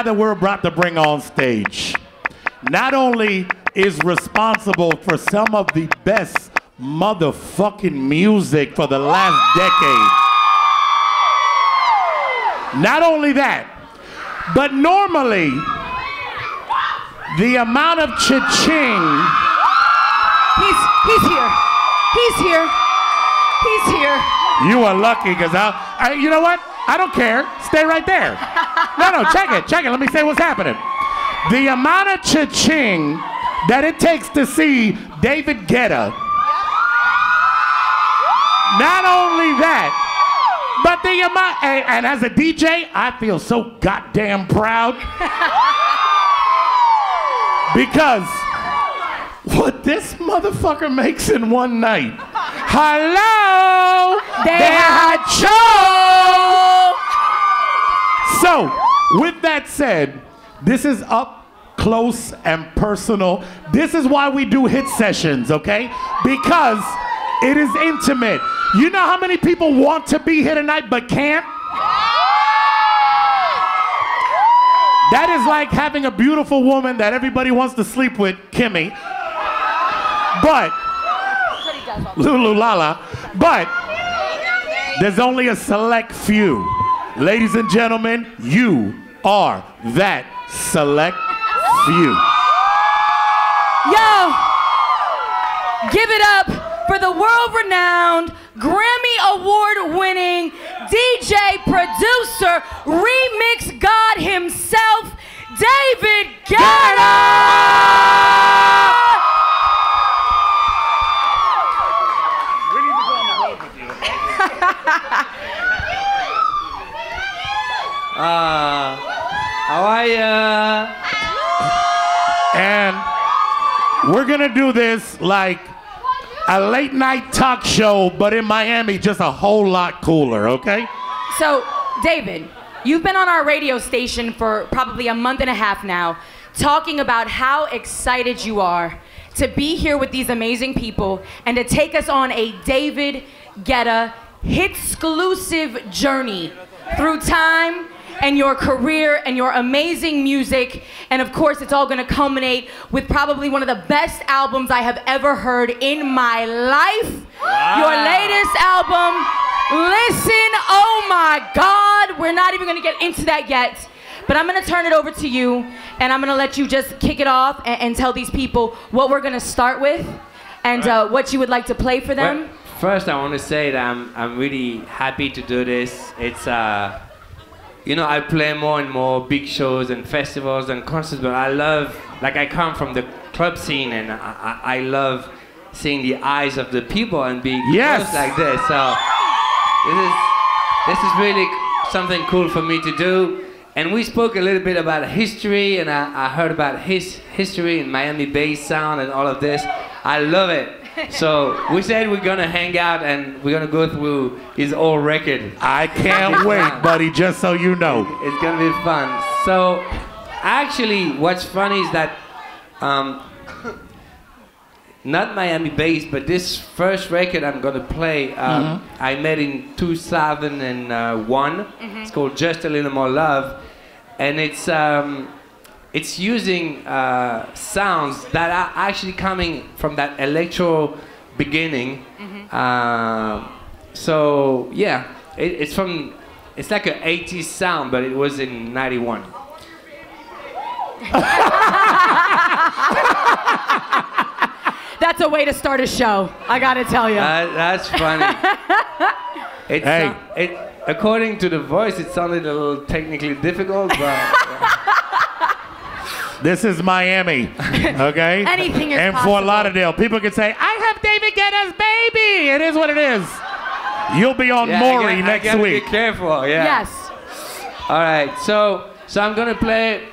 that we're about to bring on stage not only is responsible for some of the best motherfucking music for the last decade. Not only that, but normally the amount of cha-ching. He's here. He's here. He's here. You are lucky, because you know what? I don't care. Stay right there. No, check it. Let me say what's happening. The amount of cha-ching that it takes to see David Guetta. Not only that, but the amount, and as a DJ, I feel so goddamn proud. Because what this motherfucker makes in one night. Hello! So, with that said, this is up close and personal. This is why we do hit sessions, okay? Because it is intimate. You know how many people want to be here tonight but can't? That is like having a beautiful woman that everybody wants to sleep with, Kimmy. But, Lulu Lala, but there's only a select few. Ladies and gentlemen, you are that select few. Yo, give it up for the world-renowned, Grammy Award-winning DJ, producer, remix god himself, David Guetta! We need to go on the road with you. How are ya? And we're gonna do this like a late night talk show, but in Miami, just a whole lot cooler, okay? So, David, you've been on our radio station for probably a month and a half now, talking about how excited you are to be here with these amazing people and to take us on a David Guetta hit-exclusive journey through time and your career and your amazing music. And of course, it's all gonna culminate with probably one of the best albums I have ever heard in my life. Wow. Your latest album, Listen, oh my God. We're not even gonna get into that yet, but I'm gonna turn it over to you and I'm gonna let you just kick it off and tell these people what we're gonna start with and what you would like to play for them. Well, first, I want to say that I'm really happy to do this. It's you know, I play more and more big shows and festivals and concerts, but I love, like, I come from the club scene and I love seeing the eyes of the people and being close like this. So this is really something cool for me to do. And we spoke a little bit about history, and I heard about his history in Miami bass sound and all of this. I love it. So we said we're gonna hang out and we're gonna go through his old record. I can't wait, buddy, just so you know. It's gonna be fun. So actually, what's funny is that not Miami bass, but this first record I'm gonna play, I made in 2001. It's called Just a Little More Love, and it's using sounds that are actually coming from that electro beginning. So yeah, it's like an 80s sound, but it was in 91. That's a way to start a show, I gotta tell you. That's funny. According to the voice, it sounded a little technically difficult, but... This is Miami, okay? Anything is and possible. Fort Lauderdale, people can say, I have David Guetta's baby. It is what it is. You'll be on Maury next I gotta week. Be careful, yeah. Yes. All right, so I'm gonna play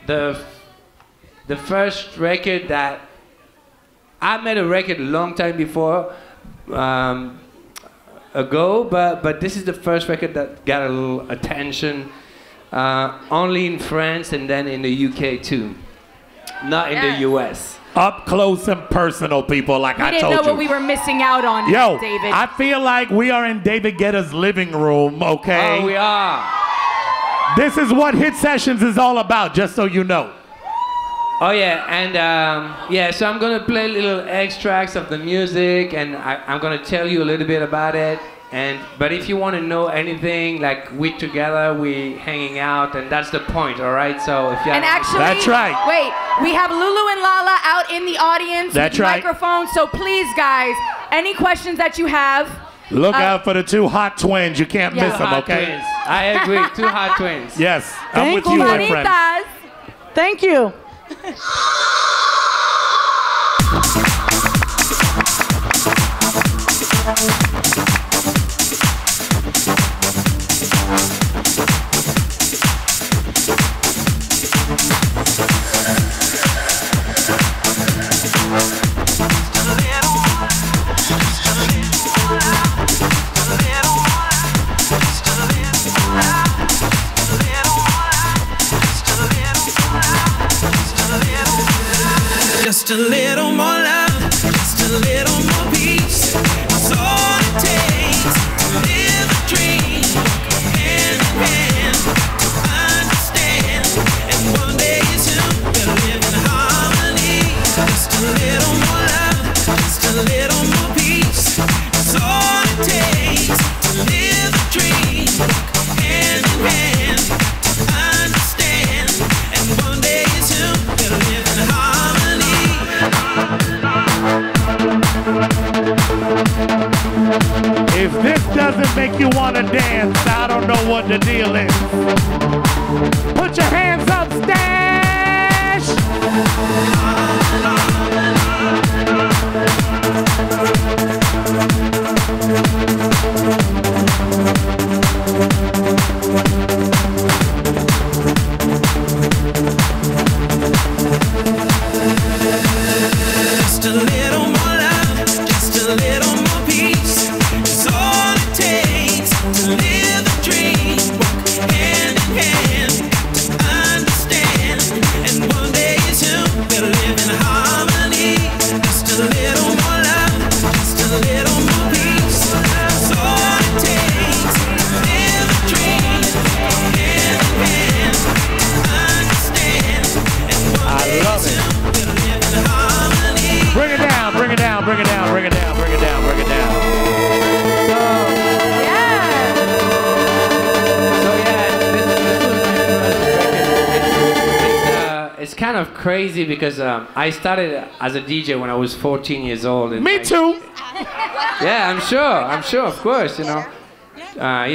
the first record that I made a record a long time before ago, but this is the first record that got a little attention. Only in France and then in the UK too, not in the US. Up close and personal, people, like I told you. We didn't know what we were missing out on, David. I feel like we are in David Guetta's living room, okay? Oh, we are. This is what Hit Sessions is all about, just so you know. Oh yeah, and yeah, so I'm gonna play little extracts of the music, and I'm gonna tell you a little bit about it. But if you want to know anything, like we together, we hanging out, and that's the point, all right? So if you And actually, that's right. Wait, we have Lulu and Lala out in the audience That's with right. microphones. So please, guys, any questions that you have, Look out for the two hot twins. You can't miss them, hot okay? twins. I agree, two hot twins. Yes, I'm with Thank you, you. my friend. Manitas. Thank you. Just a little more love, just a little more peace. That's all it takes to live a dream. Hand in hand, to understand. And one day you two will live in harmony. Just a little more love, just a little more peace. That's all it takes to live a dream. Hand in hand, to understand. And one day you two will live in harmony. If this doesn't make you want to dance, I don't know what the deal is. Put your hands up, Stash! Just a little more love, just a little more peace. It's all it takes to live a dream. Walk hand in hand, to understand. And one day you two will live in harmony. Just a little more love, just a little more peace. It's all it takes to live a dream. Walk hand in hand, to understand. And one day you two will live in harmony. Bring it down, bring it down, bring it down, bring it down, bring it down, bring it down. It's kind of crazy because I started as a DJ when I was 14 years old. And Me too. Yeah, I'm sure, of course, you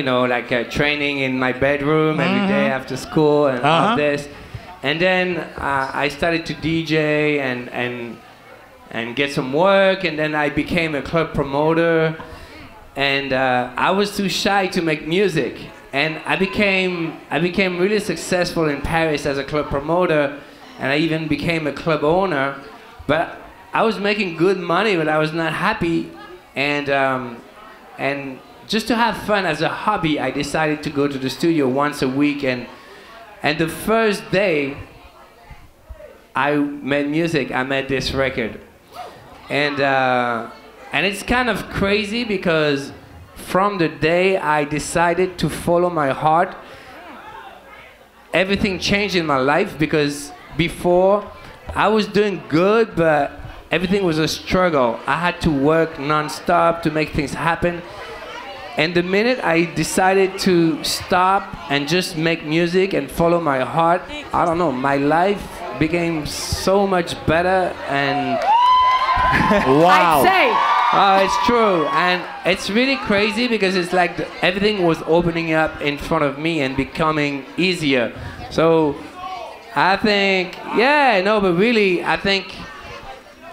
know, like training in my bedroom every day after school and all this. And then I started to DJ and get some work, and then I became a club promoter, and I was too shy to make music, and I became really successful in Paris as a club promoter, and I even became a club owner, but I was making good money, but I was not happy, and just to have fun as a hobby, I decided to go to the studio once a week, and the first day I made music, I made this record. And it's kind of crazy because from the day I decided to follow my heart, everything changed in my life, because before I was doing good, but everything was a struggle. I had to work non-stop to make things happen. And the minute I decided to stop and just make music and follow my heart, I don't know, my life became so much better, and Wow. I'd say. it's true, and it's really crazy because it's like everything was opening up in front of me and becoming easier. So I think, yeah, no, but really, I think,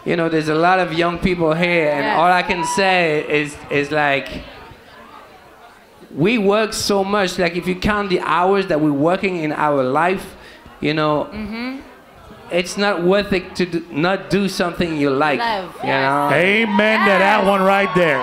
you know, there's a lot of young people here, and all I can say is like, we work so much. Like, if you count the hours that we're working in our life, you know, it's not worth it to not do something you like. You know? Amen to that one right there.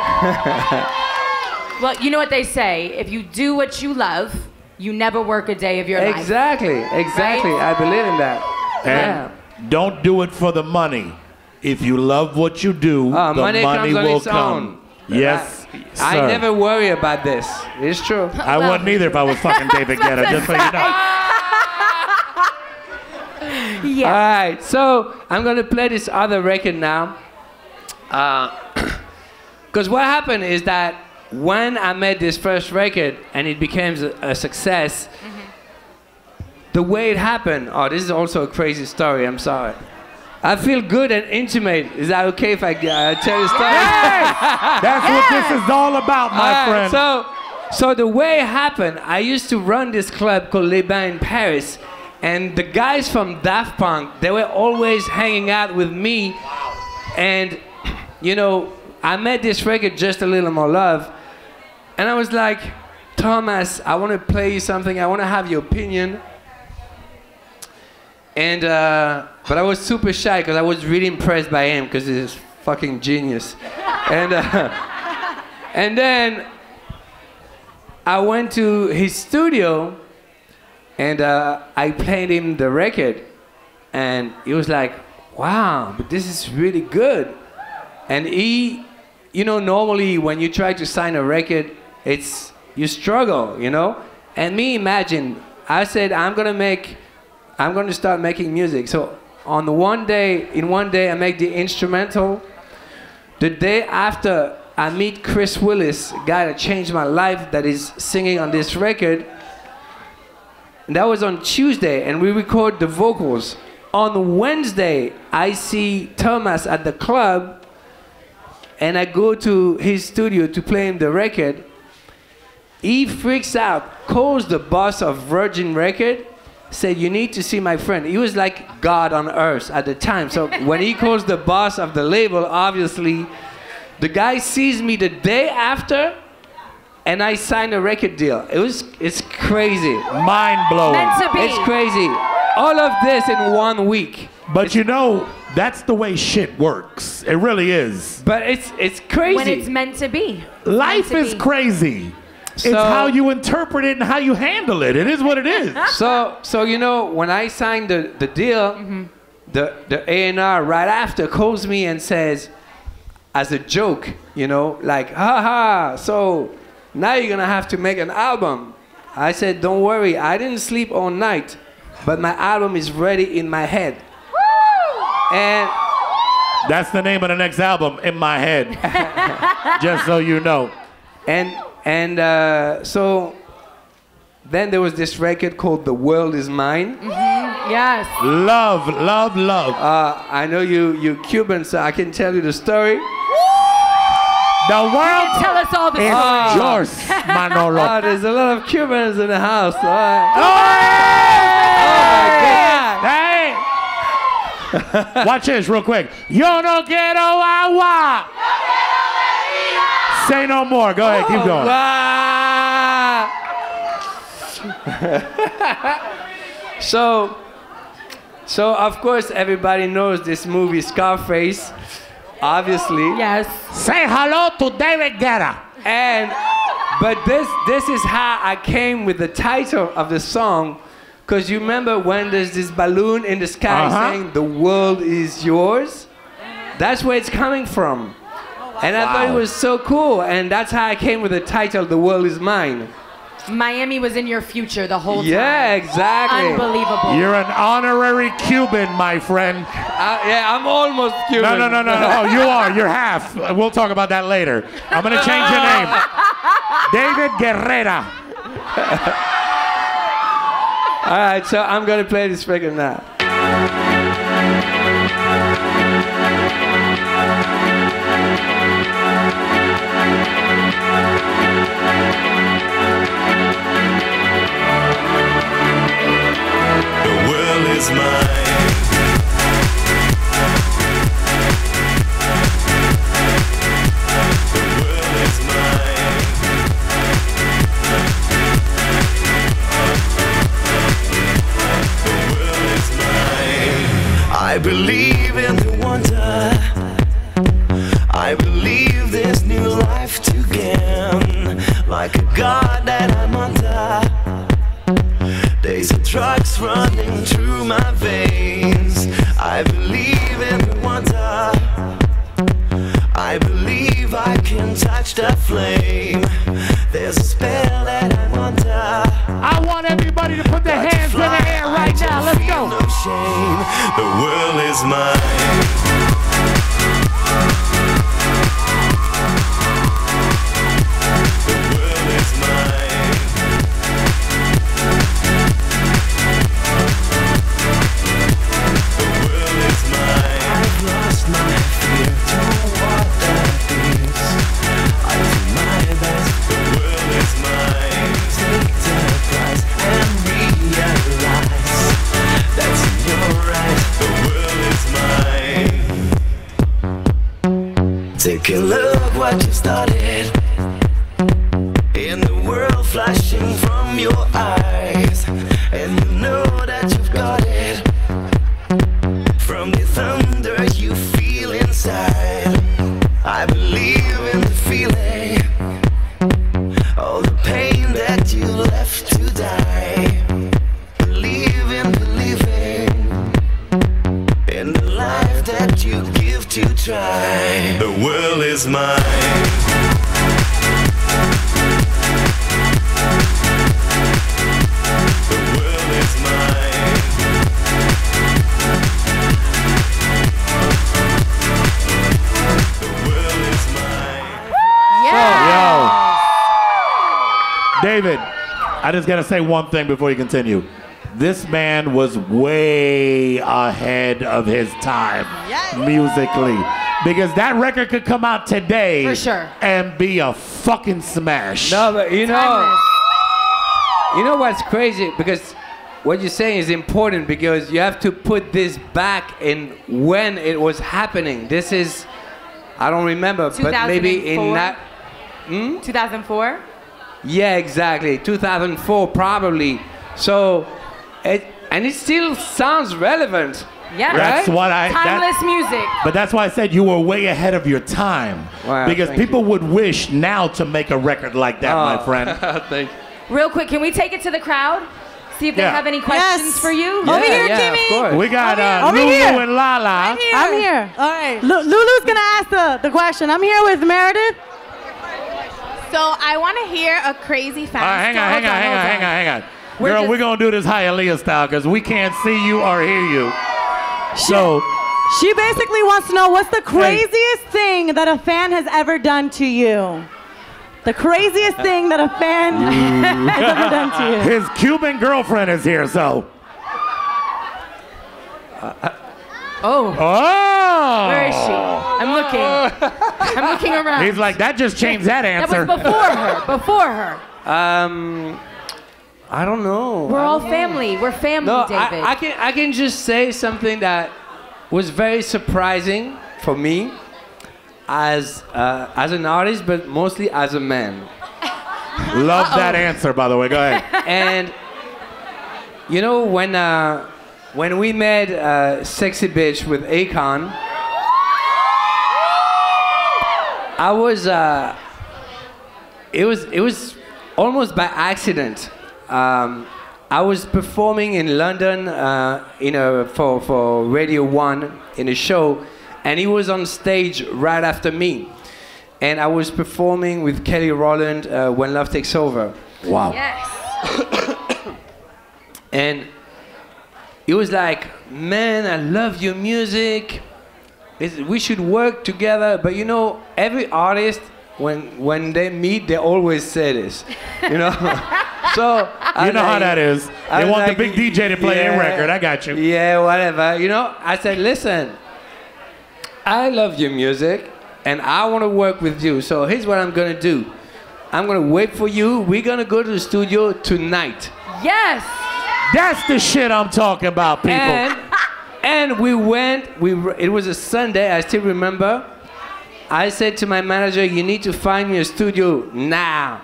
Well, you know what they say, if you do what you love, you never work a day of your life. Exactly. I believe in that. And don't do it for the money. If you love what you do, the money comes on will its come. own. Yes. I Sir. never worry about this. It's true. I wouldn't either if I was fucking David Guetta, just so you know. Yeah. All right, so I'm gonna play this other record now. Because what happened is that when I made this first record and it became a success, the way it happened, oh, this is also a crazy story, I'm sorry. I feel good and intimate. Is that okay if I tell you a story? That's what this is all about, my friend. So the way it happened, I used to run this club called Les Bains in Paris, and the guys from Daft Punk, they were always hanging out with me, and you know, I made this record, Just a Little More Love, and I was like, Thomas, I want to play you something, I want to have your opinion. And, but I was super shy because I was really impressed by him because he's fucking genius. And then I went to his studio and I played him the record. And he was like, wow, but this is really good. And he, you know, normally when you try to sign a record, you struggle, you know? And me, imagine, I said, I'm going to start making music. So in one day, I make the instrumental. The day after, I meet Chris Willis, a guy that changed my life, that is singing on this record. And that was on Tuesday, and we record the vocals. On Wednesday, I see Thomas at the club, and I go to his studio to play him the record. He freaks out, calls the boss of Virgin Record, said, you need to see my friend. He was like God on earth at the time. So when he calls the boss of the label, obviously, the guy sees me the day after, and I signed a record deal. It's crazy. Mind blowing. Meant to be. It's crazy. All of this in 1 week. But you know, that's the way shit works. It really is. But it's crazy. When it's meant to be. Life Meant to is be. crazy. It's So- how you interpret it and how you handle it. It is what it is. So you know, when I signed the deal, the A&R right after calls me and says, as a joke, you know, like, haha, so now you're gonna have to make an album. I said, don't worry, I didn't sleep all night, but my album is ready in my head. And That's the name of the next album, In My Head. Just so you know. so then there was this record called The World Is Mine. Yes. Love, love, love. I know you Cuban, so I can tell you the story. The world Tell us all the is story. yours, Manolo. Oh, there's a lot of Cubans in the house. All right. Hey! Watch this real quick. Yo no quiero agua. Say no more. Go ahead, keep going. So of course everybody knows this movie Scarface, obviously. Yes. Say hello to David Guetta. But this is how I came with the title of the song, because you remember when there's this balloon in the sky saying the world is yours? That's where it's coming from. And I thought it was so cool, and that's how I came with the title, The World Is Mine. Miami was in your future the whole time. Yeah, exactly. Unbelievable. You're an honorary Cuban, my friend. Yeah, I'm almost Cuban. No. Oh, you are. You're half. We'll talk about that later. I'm going to change your name. David Guerrera. All right, so I'm going to play this record now. The world is mine. The world is mine. The world is mine. I believe in the wonder. I believe there's new life to gain. Like a god that I'm under. Days of drugs running through my veins. I believe in the wonder. I believe if I can touch the flame. There's a spell that I'm under. I want everybody to put their hands in the air right now. Let's go. No shame, the world is mine. The world is mine. The world is mine. I've lost my fear, don't know what that is. I do my best, the world is mine. Take the prize and realize that's in your eyes, the world is mine. Take a look what you started. In the world flashing from your eyes, and you know that you've got it. From the thunder you feel inside, I believe in the feeling. All the pain that you left to die. Believe in believing in the life that you give to try. The world is mine. The world is mine. The world is mine. Yo. David, I just gotta say one thing before you continue. This man was way ahead of his time musically. Because that record could come out today For sure. and be a fucking smash. No, but Timeless. you know what's crazy? Because what you're saying is important because you have to put this back in when it was happening. This is, I don't remember, but maybe in 2004? 2004? Yeah, exactly. 2004 probably. So, and it still sounds relevant. Yeah. That's what Timeless music. But that's why I said you were way ahead of your time. Wow, because thank people would wish now to make a record like that, my friend. Thank you. Real quick, can we take it to the crowd? See if they Yeah. have any questions for you? Yeah, Over here, yeah, Kimmy. of course. We got Over Lulu here. and Lala. I'm here. All right. Lulu's gonna ask the question. I'm here with Meredith. So I want to hear a crazy fan All right, hang story. on. Girl, we're going to do this Hialeah style because we can't see you or hear you. So, She basically wants to know what's the craziest thing that a fan has ever done to you. The craziest thing that a fan has ever done to you. his Cuban girlfriend is here, so. Oh, Oh! where is she? I'm looking. I'm looking around. He's like, that just changed that That answer. was before her. Before her. I don't know. We're all family. We're family, No, David. I can just say something that was very surprising for me as an artist, but mostly as a man. Love that answer, by the way. Go ahead. And you know when we made "Sexy Bitch" with Akon, I was it was almost by accident. I was performing in London, for Radio 1 in a show, and he was on stage right after me. And I was performing with Kelly Rowland, When Love Takes Over. Wow. Yes. And he was like, man, I love your music. We should work together. But you know, every artist, when they meet, they always say this, you know? So You know how that is. They want the big DJ to play their record. I got you. Yeah, whatever. You know, I said, listen, I love your music and I want to work with you. So here's what I'm going to do. I'm going to wait for you. We're going to go to the studio tonight. Yes. That's the shit I'm talking about, people. And we went, it was a Sunday, I still remember. I said to my manager, you need to find me a studio now.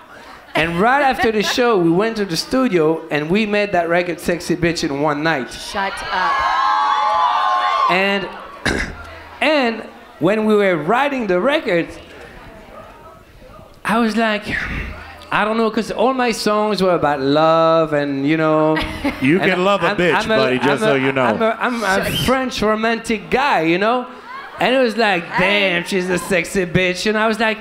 And right after the show, we went to the studio and we made that record Sexy Bitch in one night. Shut up. And when we were writing the record, I was like, I don't know, because all my songs were about love and, you know. You can love a bitch, buddy, just so you know. I'm a French romantic guy, you know. And it was like, damn, she's a sexy bitch. And I was like,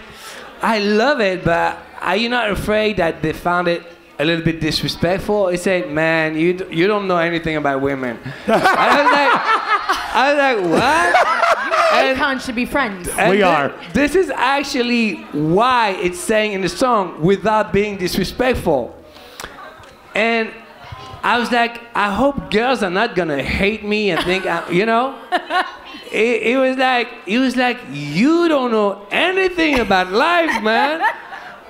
I love it, but are you not afraid that they found it a little bit disrespectful? He said, man, you don't know anything about women. I was like, what? Akon should be friends. We are. This is actually why it's saying in the song without being disrespectful. And I was like, I hope girls are not gonna hate me and think, you know? It was like, you don't know anything about life, man.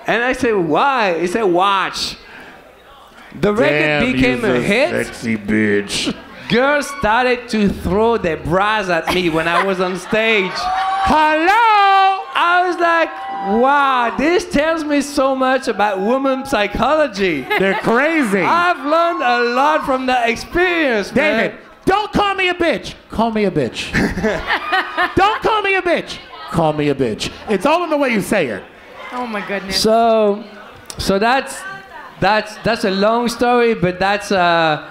And I said, why? He said, watch. The record became a hit. Sexy bitch. Girls started to throw their bras at me when I was on stage. Hello! I was like, wow, this tells me so much about women psychology. They're crazy. I've learned a lot from that experience, David, man. don't call me a bitch. Call me a bitch. Don't call me a bitch. Call me a bitch. It's all in the way you say it. Oh my goodness. So that's a long story, but that's not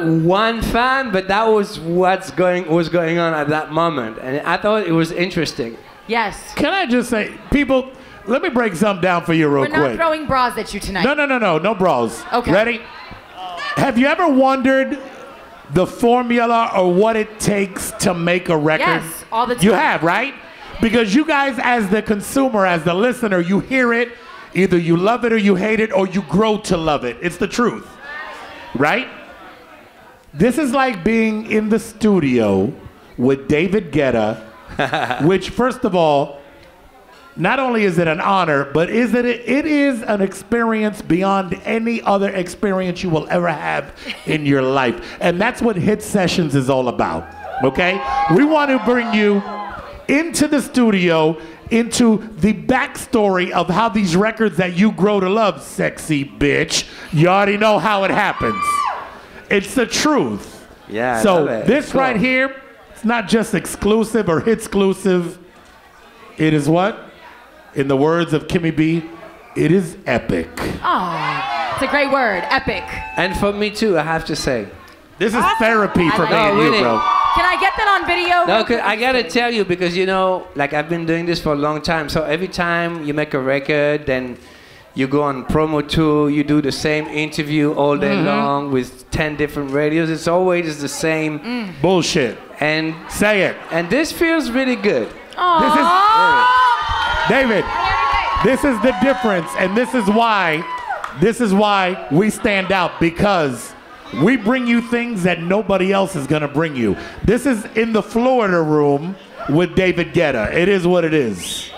one fan, but that was was going on at that moment, and I thought it was interesting. Yes. Can I just say, people, let me break something down for you real We're quick. not throwing bras at you tonight. No bras. Okay. Ready? Have you ever wondered the formula or what it takes to make a record? Yes, all the time. You have, right? Because you guys, as the consumer, as the listener, you hear it, either you love it or you hate it, or you grow to love it. It's the truth, right? This is like being in the studio with David Guetta, which, first of all, not only is it an honor, but it is an experience beyond any other experience you will ever have in your life. And that's what Hit Sessions is all about, okay? We want to bring you into the studio, into the backstory of how these records that you grow to love, sexy bitch, you already know how it happens. It's the truth. Yeah, I so love it. this Cool. right here, it's not just exclusive or hit-exclusive. It is what? In the words of Kimmy B, it is epic. Oh, it's a great word, epic. And for me too, I have to say. This is therapy for me like and it. you, Really? bro. Can I get that on video? No, 'cause I gotta tell you, because you know, like I've been doing this for a long time. So every time you make a record, then you go on promo tour, you do the same interview all day long with 10 different radios. It's always the same Bullshit. and Say it. and this feels really good. David, this is the difference, and this is why we stand out, because we bring you things that nobody else is gonna bring you. This is in the Florida room with David Guetta. It is what it is.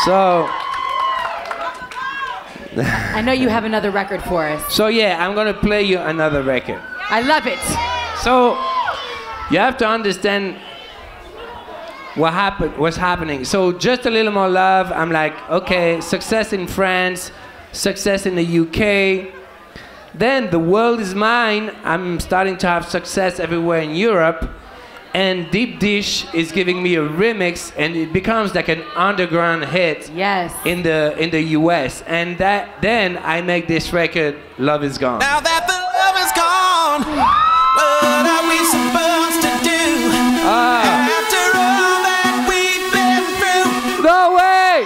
So I know you have another record for us. yeah, I'm gonna play you another record. I love it. So you have to understand what's happening. So Just a Little More Love, I'm like, okay, success in France, success in the UK. Then The World Is Mine, I'm starting to have success everywhere in Europe. And Deep Dish is giving me a remix, and it becomes like an underground hit Yes. in the US. And then I make this record, Love Is Gone. Now that the love is gone, what are we supposed to do? After all that we've been through. No way!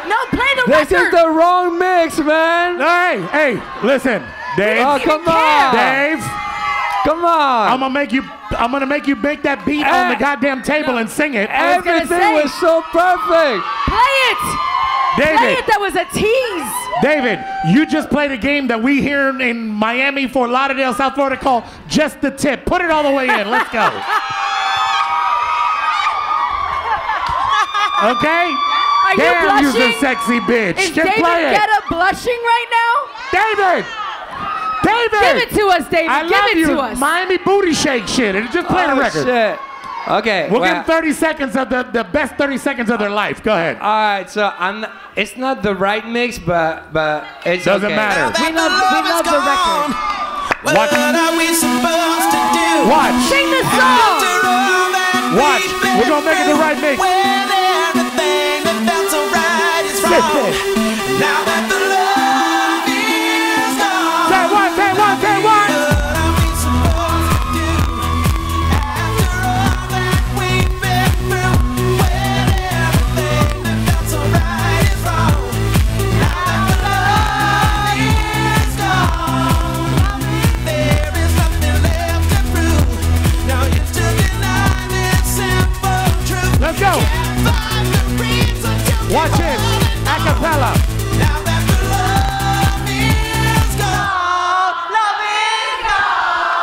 No, play the This record. is the wrong mix, man! Hey, listen, Dave. Oh, come on! Dave, Come on! I'm gonna make you make that beat on the goddamn table and sing it. was gonna Everything say- was so perfect! Play it. Play David, it. That was a tease. David, you just played a game that we here in Miami, Fort Lauderdale, South Florida call Just the Tip. Put it all the way in. Let's go. Okay? Are you Damn, you's a blushing? sexy bitch. Is Just David play it. Guetta blushing right now? David! David! Give it to us, David. I Give love it you. to us. Miami booty shake shit. And just play the record. Shit. Okay. We'll well, give them 30 seconds of the best 30 seconds of their life. Go ahead. all right, so it's not the right mix, but it's Doesn't okay. matter. We love the record. What Watch. are we supposed to do? Watch. Sing the song. After all that Watch. we've been We're gonna make it the right mix. When everything that felt so right is Sit wrong. there. Now that the love is gone. Say what, say what, say what. What are we supposed to do?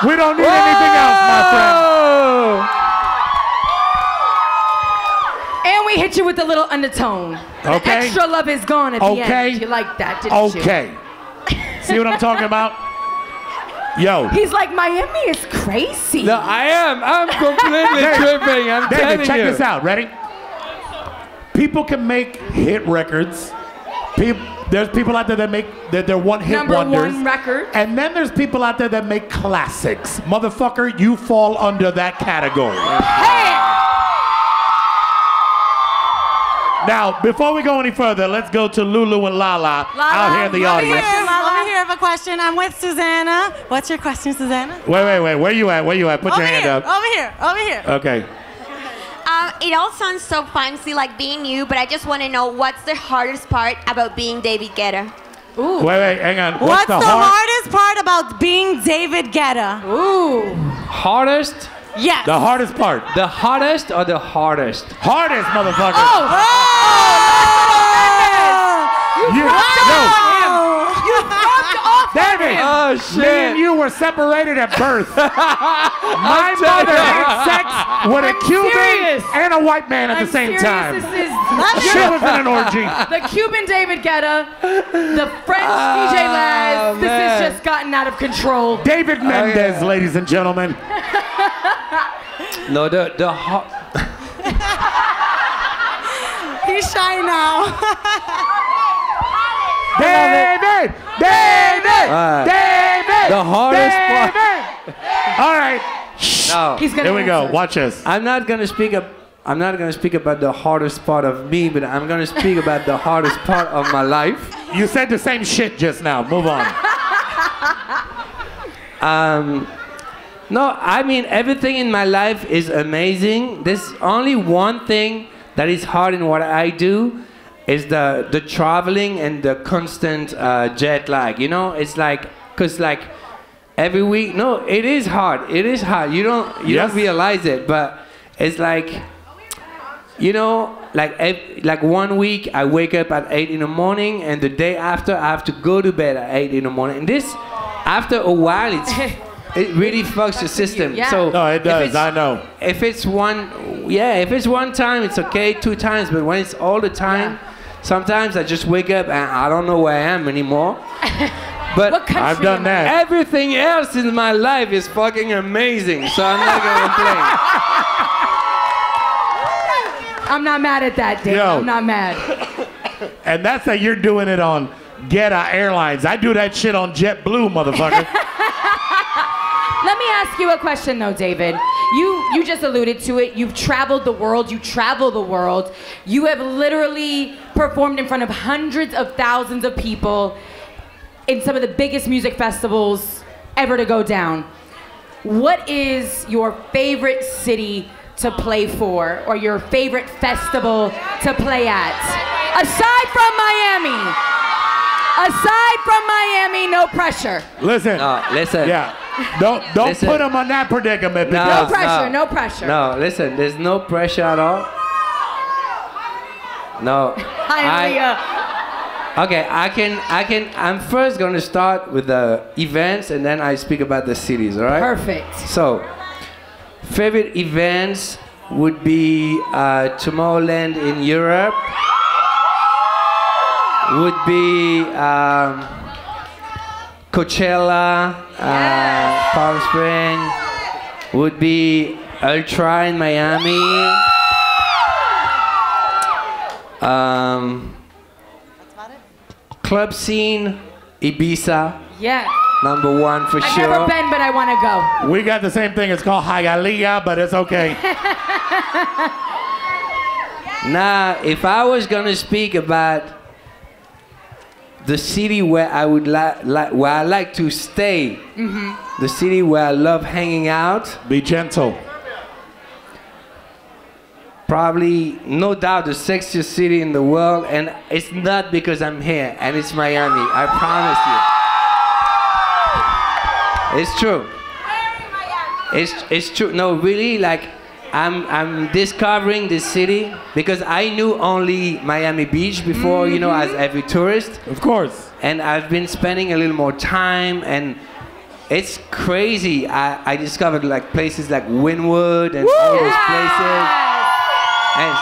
We don't need anything else, my friend. And we hit you with a little undertone. Okay. The extra love is gone at the Okay. end. You like that, didn't you? Okay. See what I'm talking about? Yo. He's like, Miami is crazy. No, I am. I'm completely tripping. I'm telling David, check you. this out. Ready? People can make hit records. There's people out there that make they're one-hit Number wonders. one record. And then there's people out there that make classics. Motherfucker, you fall under that category. Hey! Now, before we go any further, let's go to Lulu and Lala out here in the audience. Over here, I have a question. I'm with Susanna. What's your question, Susanna? Wait. Where you at? Where you at? Put your hand up. Over here. Okay. It all sounds so fancy, like being you, but I just want to know what's the hardest part about being David Guetta? Ooh. Wait, hang on. What's the hardest part about being David Guetta? Ooh. Hardest? Yes. The hardest part. The hottest or the hardest? Hardest, motherfucker. David, Oh, shit. me and you were separated at birth. My mother had sex with a Cuban serious. and a white man at I'm the same serious. time. This is She was in an orgy. the Cuban David Guetta, the French DJ Laz. This man. has just gotten out of control. David Mendez, ladies and gentlemen. No, the hot. He's shy now. David! The hardest part. All right. No. He's gonna Here we go. answer. Watch this. I'm not gonna speak about the hardest part of me, but I'm gonna speak about the hardest part of my life. You said the same shit just now. Move on. No, I mean everything in my life is amazing. There's only one thing that is hard in what I do, is the traveling and the constant jet lag. You know, it's like, cause like every week. No, it is hard. It is hard. You don't realize it, but it's like, you know, like 1 week I wake up at 8 in the morning, and the day after I have to go to bed at 8 in the morning. And this, after a while, it really fucks the system. Yeah. So No, it does. I know. if it's one time, it's okay. 2 times, but when it's all the time, sometimes I just wake up and I don't know where I am anymore. But What country I've done am I in? that. everything else in my life is fucking amazing, so I'm not gonna complain. I'm not mad at that, Dave. Yo. I'm not mad. And that's that you're doing it on Guetta Airlines. I do that shit on JetBlue, motherfucker. Let me ask you a question, though, David. You just alluded to it. You've traveled the world. You travel the world. You have literally performed in front of hundreds of thousands of people in some of the biggest music festivals ever to go down. What is your favorite city to play for, or your favorite festival to play at? Aside from Miami. Aside from Miami, no pressure. Listen. Listen. Yeah. Don't Listen. put him on that predicament. No. because- No pressure, no pressure. No, listen. There's no pressure at all. No. Hi, Leah. Okay, I'm first gonna start with the events, and then I speak about the cities, all right? Perfect. So, favorite events would be Tomorrowland in Europe, would be Coachella, Palm Springs, would be Ultra in Miami. Club scene, Ibiza, Yeah. #1 for I've sure. never been, but I want to go. We got the same thing. It's called Hialeah, but it's okay. Now, if I was gonna speak about the city where I would where I like to stay, the city where I love hanging out, Be gentle. probably, no doubt, the sexiest city in the world, and it's not because I'm here, and it's Miami. I promise you. It's true. It's true. No, really, like, I'm discovering this city because I knew only Miami Beach before, you know, as every tourist. Of course. And I've been spending a little more time, and it's crazy. I discovered like places like Wynwood and all those places. And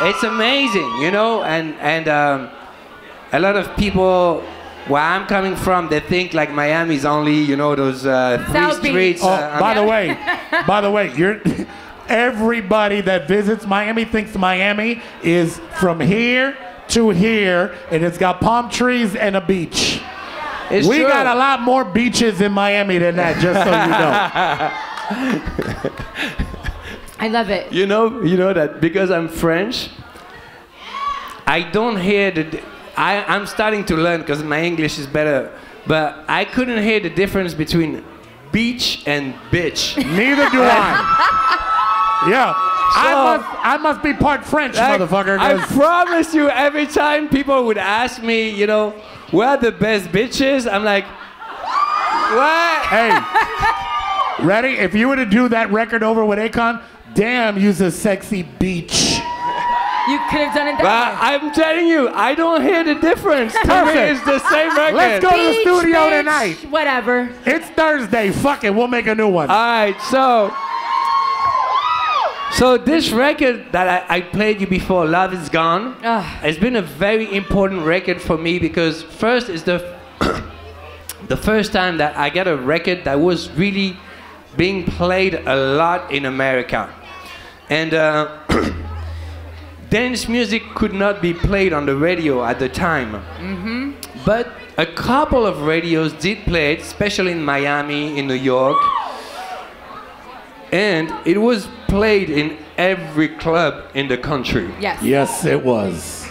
it's amazing, you know, and a lot of people where I'm coming from, they think like Miami's only, you know, those three streets. Oh, by the way, you're everybody that visits Miami thinks Miami is from here to here, and it's got palm trees and a beach. We got a lot more beaches in Miami than that, just so you know. I love it. You know that because I'm French, I don't hear I'm starting to learn because my English is better, but I couldn't hear the difference between beach and bitch. Neither do I. Yeah. I must be part French, like, motherfucker. I promise you, every time people would ask me, you know, where are the best bitches? I'm like, what? Hey, ready? If you were to do that record over with Akon, damn, you's a sexy beach. You could have done it that But way. I'm telling you, I don't hear the difference. To me, it's the same record. Let's go to the Beach, studio bitch, tonight. Whatever. It's Thursday. Fuck it. We'll make a new one. All right, so this record that I played you before, Love Is Gone, has been a very important record for me because first it's the first time that I got a record that was really being played a lot in America. And dance music could not be played on the radio at the time. But a couple of radios did play it, especially in Miami, in New York. And it was played in every club in the country. Yes. Yes, it was.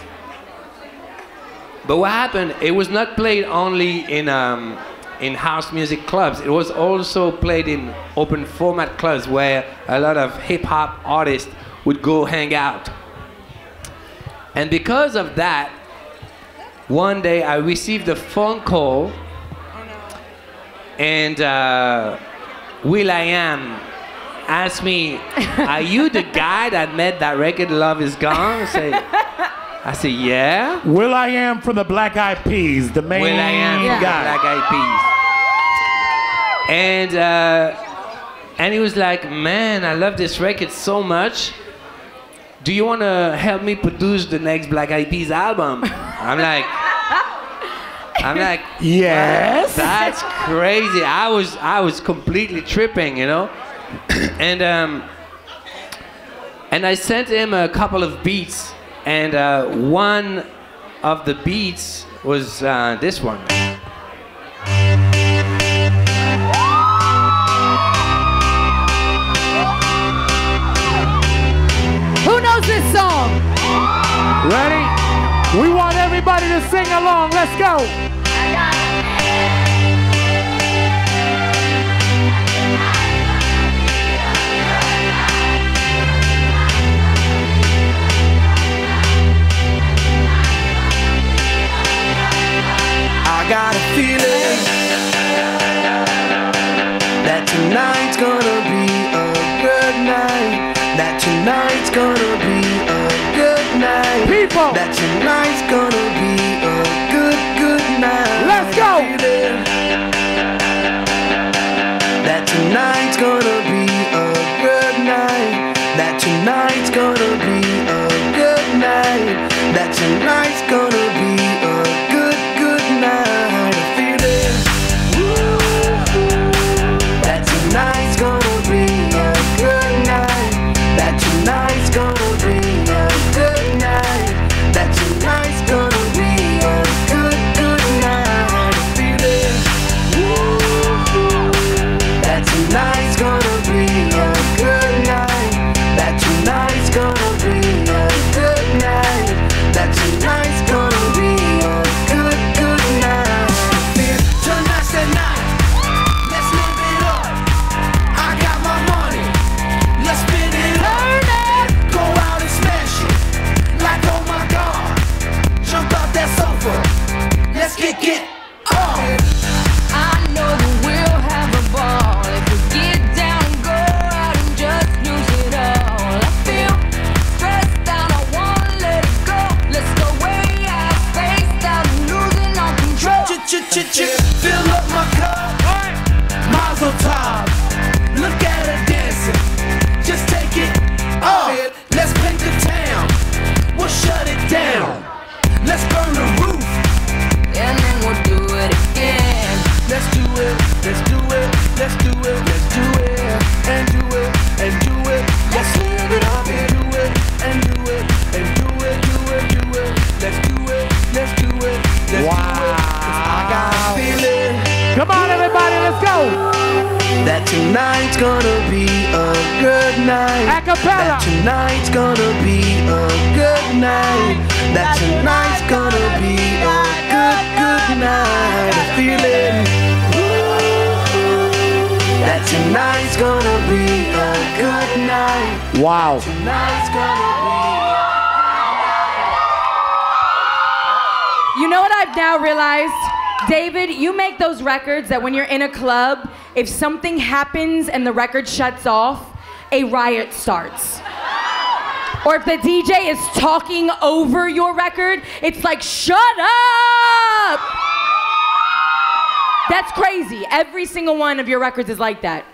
But what happened, it was not played only in house music clubs. It was also played in open format clubs where a lot of hip hop artists would go hang out. And because of that, one day I received a phone call and will.i.am asked me, are you the guy that made that record Love Is Gone? I say, yeah. will.i.am from the Black Eyed Peas, the main will.i.am from the guy. Black Eyed Peas. And he was like, man, I love this record so much. Do you want to help me produce the next Black Eyed Peas album? I'm like, yes. That's crazy. I was completely tripping, you know. And I sent him a couple of beats, and one of the beats was this one. Who knows this song? Ready? We want everybody to sing along. Let's go. I got a feeling that tonight's gonna be a good night. That tonight's gonna be a good night. People. That tonight's gonna be a good night. Let's go. That tonight's gonna be a good night. That tonight's gonna be a good night. That tonight's gonna be a good night. I feel it. That tonight's gonna be let's do it, let's do it, let's do it, and do it, and do it. Let's live it up and do it, and do it, and do it, do it, do it. Let's do it, let's do it, let's do it. 'Cause I got a feeling. Come on, everybody, let's go. That tonight's gonna be a good night. Acapella. That tonight's gonna be a good night. That tonight's gonna be a good, good night. A feeling. That tonight's gonna be a good night. Wow. Tonight's gonna You know what I've now realized? David, you make those records that when you're in a club, if something happens and the record shuts off, a riot starts. Or if the DJ is talking over your record, it's like, shut up! That's crazy. Every single one of your records is like that.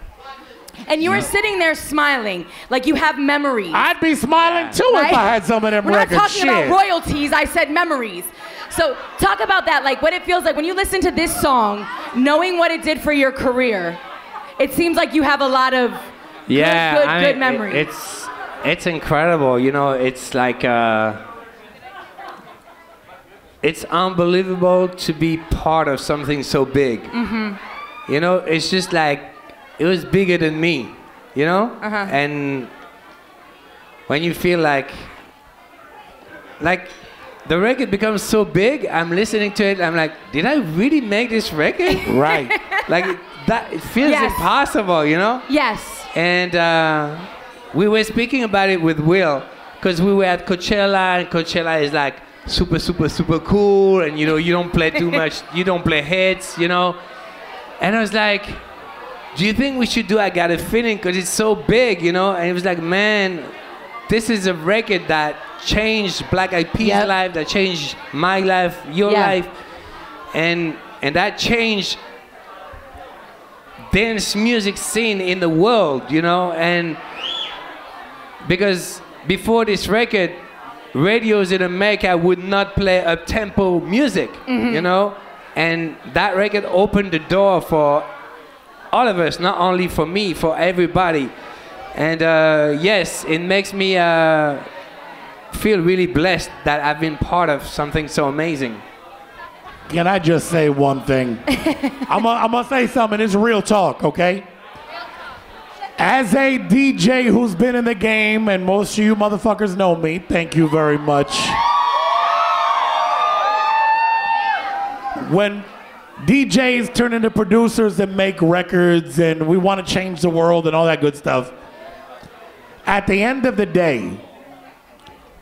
And you were sitting there smiling, like you have memories. I'd be smiling too if I had some of them We're records. not talking about royalties, I said memories. So talk about that, like what it feels like when you listen to this song, knowing what it did for your career. It seems like you have a lot of good memories. It's incredible, you know. It's like it's unbelievable to be part of something so big. You know, it's just like it was bigger than me, you know. And when you feel like the record becomes so big, I'm listening to it, I'm like, did I really make this record? Right. Like that, it feels impossible, you know? Yes. And we were speaking about it with Will, because we were at Coachella, and Coachella is like super, super, super cool, and you know, you don't play too much, you don't play hits, you know? And I was like, do you think we should do I Got a Feeling, because it's so big, you know? And it was like, man, this is a record that changed Black Eyed Peas' life, that changed my life, your life, and that changed dance music scene in the world, you know. And because before this record, radios in America would not play up-tempo music, you know, and that record opened the door for all of us, not only for me, for everybody. And yes, it makes me feel really blessed that I've been part of something so amazing. Can I just say one thing? I'm gonna say something. It's real talk, okay? As a DJ who's been in the game, and most of you motherfuckers know me, thank you very much. When DJs turn into producers and make records, and we want to change the world and all that good stuff, at the end of the day,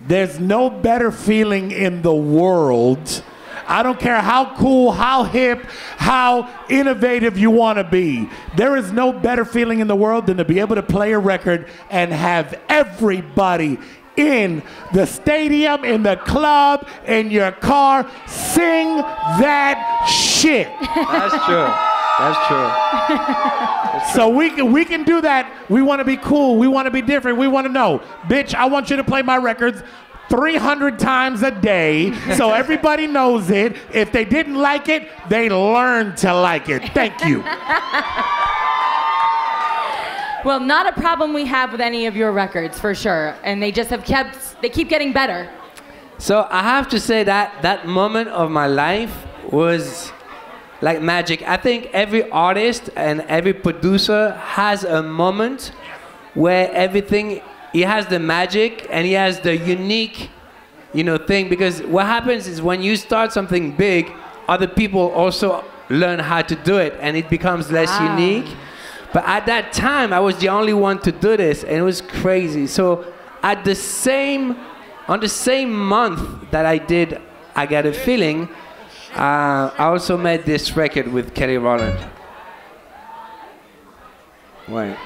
there's no better feeling in the world. I don't care how cool, how hip, how innovative you want to be. There is no better feeling in the world than to be able to play a record and have everybody in the stadium, in the club, in your car, sing that shit. That's true. That's true. So we can do that. We want to be cool. We want to be different. We want to know, bitch, I want you to play my records 300 times a day so everybody knows it. If they didn't like it, they learned to like it. Thank you. Well, not a problem we have with any of your records, for sure. And they just they keep getting better. So I have to say that that moment of my life was like magic. I think every artist and every producer has a moment where everything, he has the magic and he has the unique, you know, thing. Because what happens is when you start something big, other people also learn how to do it and it becomes less unique. But at that time, I was the only one to do this, and it was crazy. So on the same month that I did I Got a Feeling, I also made this record with Kelly Rowland. Wait.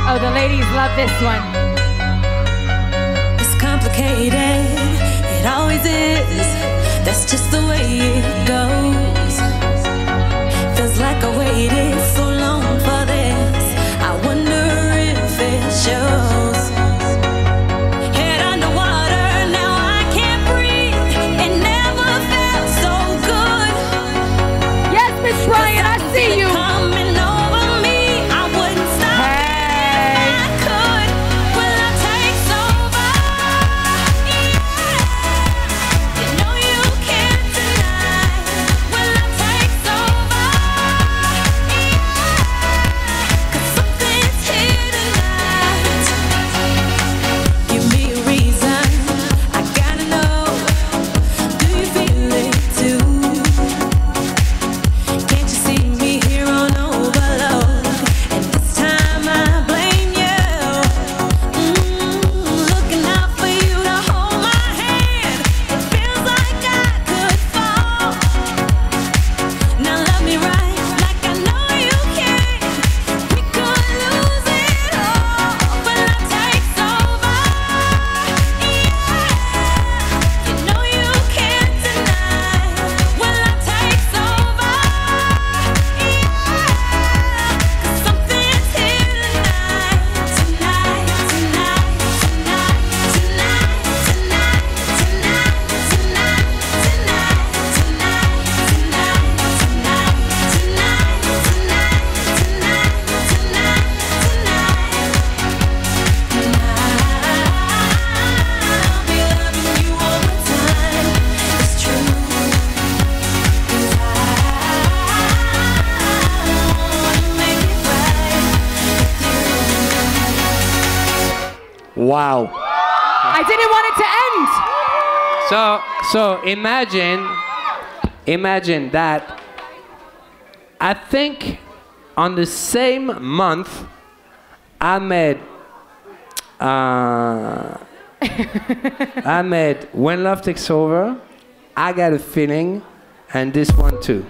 Oh, the ladies love this one. It's complicated, it always is. That's just the way it goes. Feels like I waited so long for this. I wonder if it shows. Head underwater, now I can't breathe. It never felt Wow. I didn't want it to end. So imagine that. I think on the same month, I made When Love Takes Over, I Got a Feeling, and this one too.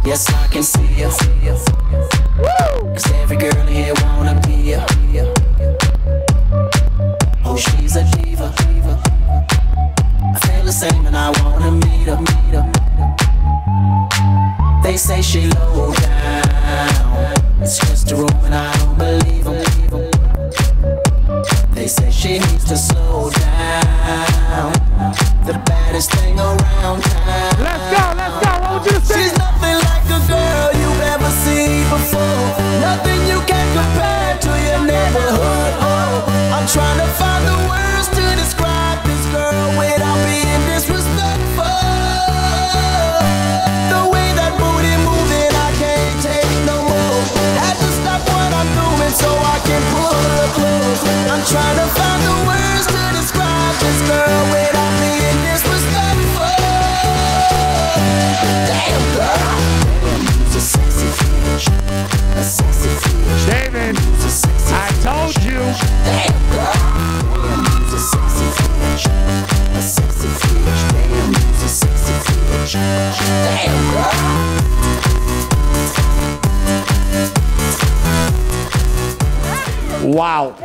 Yes, I can see you. Cause every girl here wanna be you. Oh, she's a diva. I feel the same and I wanna meet her. They say she low down. It's just a rumor and I don't believe them. They say she needs to slow down. The baddest thing around town. Let's go. I want you to sing. She's nothing like a girl you've ever seen before. Nothing you can compare to your neighborhood. Oh, I'm trying to find the words to describe this girl without being disrespectful. The way that booty moving, I can't take no more. Had to stop what I'm doing so I can pull her close. I'm trying to find the words to describe this girl without being disrespectful. Damn girl. She's a sexy fish. A sexy fish. David, I told you. Damn girl. She's a sexy fish. A sexy fish. Damn, she's a sexy fish. Damn girl. Wow.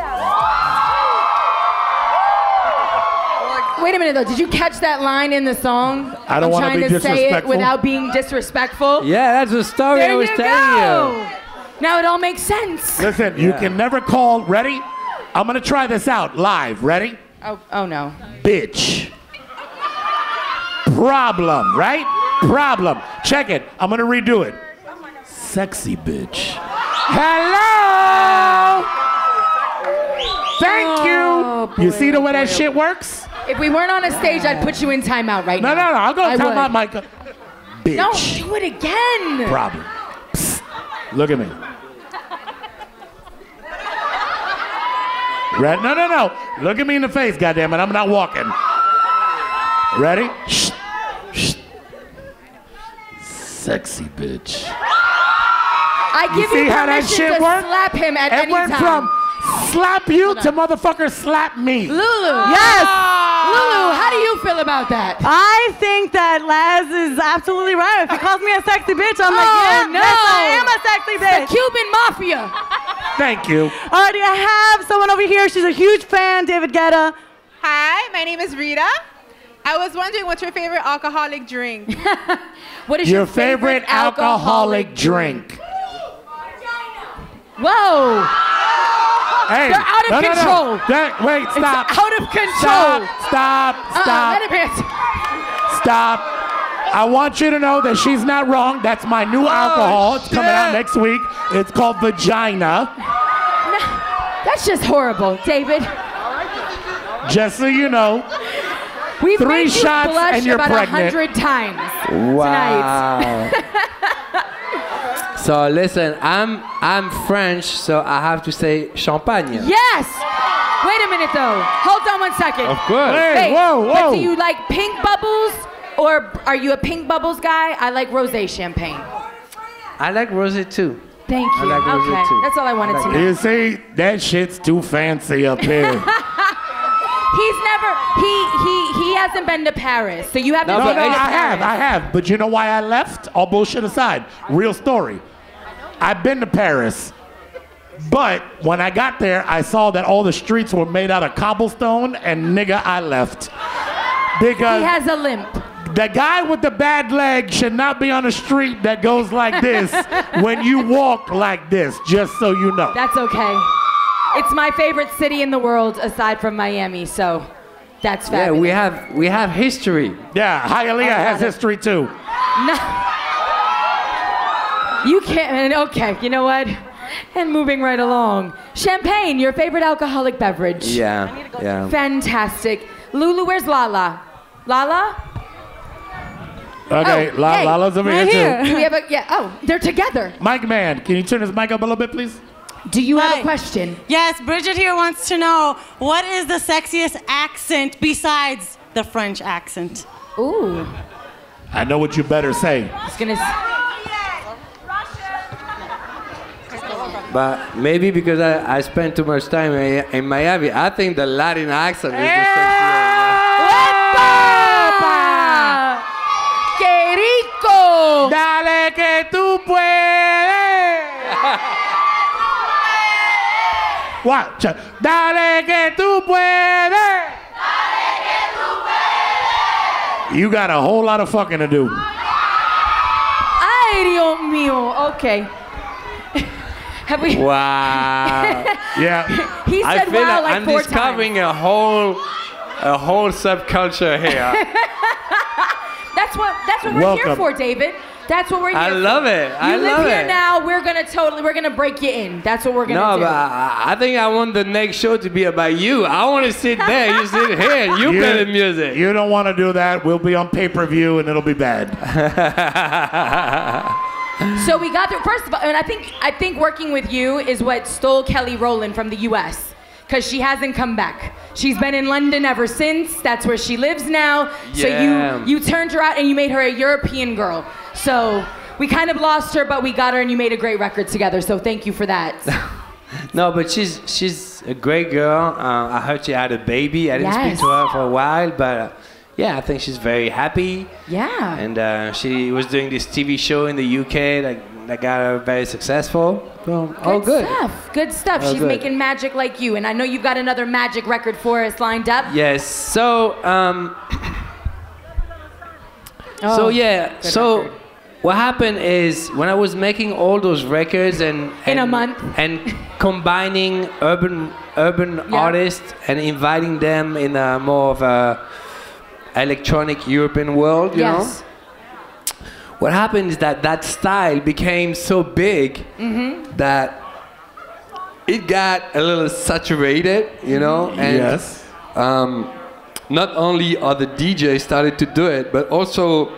Wait a minute though, did you catch that line in the song? I don't wanna be I'm trying to say it disrespectful. without being disrespectful. Yeah, that's the story I was telling you. Now it all makes sense. Listen, you can never call. Ready? I'm gonna try this out live. Ready? Oh no. Bitch. Problem, right? Problem. Check it. I'm gonna redo it. Sexy bitch. Hello! Thank you. You see the way that shit works? If we weren't on a stage, I'd put you in timeout right No, now. I'll go I time would. out, Micah. Bitch. No, do it again. Problem. Psst. Look at me. Red? No. Look at me in the face, goddammit. I'm not walking. Ready? Shh. Shh. Sexy bitch. I give see you how that permission shit to work? slap him at It any went time. from slap you to motherfucker slap me. Lulu. Yes. Lulu, how do you feel about that? I think that Laz is absolutely right. If he calls me a sexy bitch, I'm like, yeah, no. yes, I am a sexy The bitch. Cuban Mafia. Thank you. Alrighty, I have someone over here. She's a huge fan, David Guetta. Hi, my name is Rita. I was wondering what's your favorite alcoholic drink? What is Your favorite alcoholic drink. Whoa. Hey, They're out of no. control. Wait, stop. It's out of control. Stop. Let him hit. Stop. I want you to know that she's not wrong. That's my new alcohol. It's coming out next week. It's called Vagina. No, that's just horrible, David. Just so you know. We've 3 made you shots blush and you're about pregnant. 100 times Wow. tonight. So listen, I'm French, so I have to say champagne. Yes. Wait a minute though. Hold on 1 second. Of course. Hey, Wait, whoa. But do you like pink bubbles or are you a pink bubbles guy? I like rosé champagne. I like rosé too. Thank you. I like rosé Okay, too. that's all I wanted to know. You see, that shit's too fancy up here. He's never. He hasn't been to Paris, so you have to. No, No, take but him to I Paris. have. But you know why I left? All bullshit aside. Real story. I've been to Paris. But when I got there, I saw that all the streets were made out of cobblestone, and nigga, I left. Because He has a limp. the guy with the bad leg should not be on a street that goes like this when you walk like this, just so you know. That's okay. It's my favorite city in the world aside from Miami, so that's Yeah, fabulous. we have history. Yeah, Hialeah has history too. No. You can't. Okay, you know what? And moving right along. Champagne, your favorite alcoholic beverage. Yeah. Fantastic. Lulu, where's Lala? Lala? Okay, Oh, hey, Lala's over right here too. Do we have a, yeah, oh, they're together. Mike Man, can you turn his mic up a little bit, please? Do you have Hi. a question? Yes, Bridget here wants to know, what is the sexiest accent besides the French accent? Ooh. I know what you better say. It's gonna. But maybe because I spent too much time in Miami, I think the Latin accent is the sexiest. ¡Epa! ¡Qué rico! Dale que tú puedes. Watch. Dale que tú puedes. You got a whole lot of fucking to do. Ay, Dios mío. Okay. Have we? Wow. Yeah. He I said feel wow like like I'm 4 discovering times. a whole subculture here. That's what we're here Welcome. for, David. That's what we're here I for. love it. I You live love here it. now. We're gonna break you in. That's what we're gonna No, do. but I think I want the next show to be about you. I want to sit there, you sit here, and you play the music. You don't want to do that. We'll be on pay-per-view and it'll be bad. So we got through. First of all, and I think working with you is what stole Kelly Rowland from the U.S. because she hasn't come back. She's been in London ever since. That's where she lives now. Yeah. So you turned her out and you made her a European girl. So we kind of lost her, but we got her, and you made a great record together. So thank you for that. No, but she's a great girl. I heard she had a baby. I didn't speak Yes. to her for a while, but yeah, I think she's very happy. Yeah. And she was doing this TV show in the UK that got her very successful. So, all good. Stuff. Good stuff. All She's good. making magic like you, and I know you've got another magic record for us lined up. Yes. So Oh, yeah. good So record. what happened is when I was making all those records and In a month. and combining urban Yeah. artists and inviting them in a more of a electronic European world, you know. Yes. What happened is that style became so big that it got a little saturated, you know. And Yes. not only other DJs started to do it, but also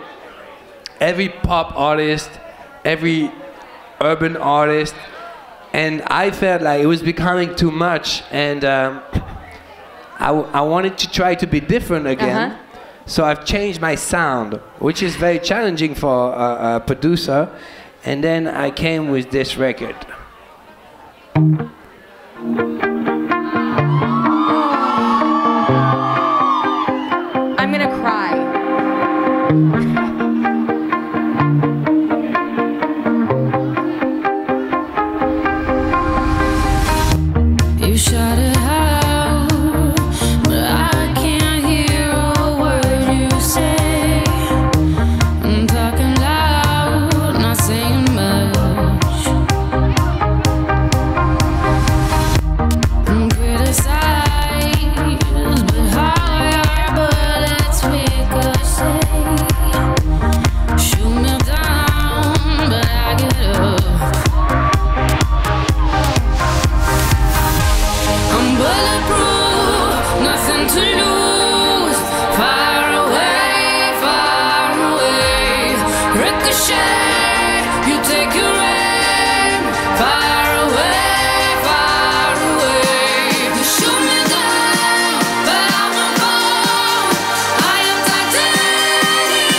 every pop artist, every urban artist, and I felt like it was becoming too much, and I wanted to try to be different again. So I've changed my sound, which is very challenging for a producer, and then I came with this record. I'm gonna cry. You shut it out, but I can't hear a word you say. I'm talking loud, not saying much. I'm criticized, but how your bullets ricochet. Shoot me down, but I get up. I'm bulletproof, nothing to lose. Far away, ricochet. You take your aim. Far away. You shoot me down, but I won't fall. I am titanium.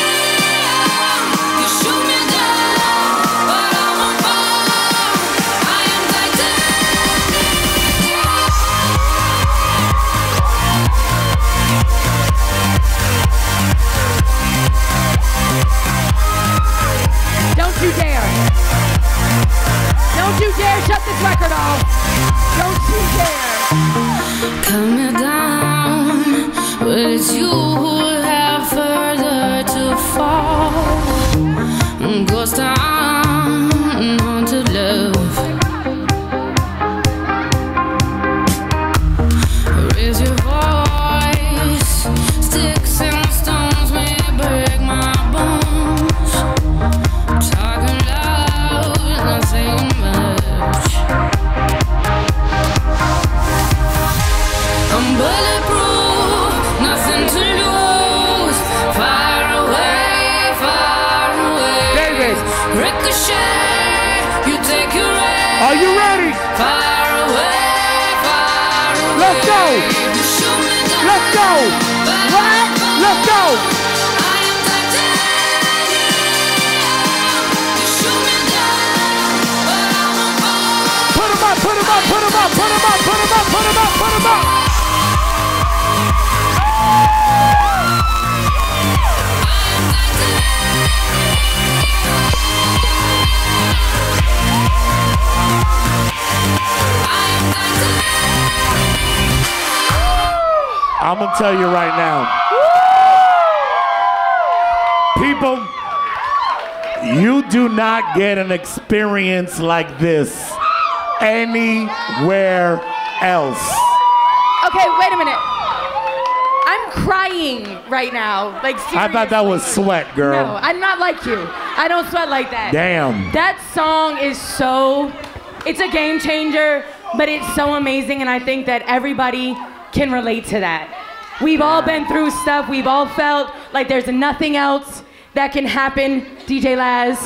You shoot me down, but I won't fall. I am Don't you dare. Don't you dare shut this record off. Don't you dare. Cut me down, but it's you who have further to fall. Ghost town, haunted love. Raise your voice, sticks and stones may break my bones. Talking loud, not saying much. I'm bulletproof, nothing Ricochet, you take your aim. Are you ready? Far away, far away. Let's go. You shoot me down, Let's go. but What? Let's go. I am titanium. You shoot me down, but I won't fall. Put him up, put him up, put him up, put him up, put him up, put him up, put him up. I'm gonna tell you right now, people, you do not get an experience like this anywhere else. Okay, wait a minute. I'm crying right now. Like seriously. I thought that was sweat, girl. No, I'm not like you. I don't sweat like that. Damn. That song is so, it's a game changer, but it's so amazing, and I think that everybody can relate to that. We've all been through stuff. We've all felt like there's nothing else that can happen, DJ Laz,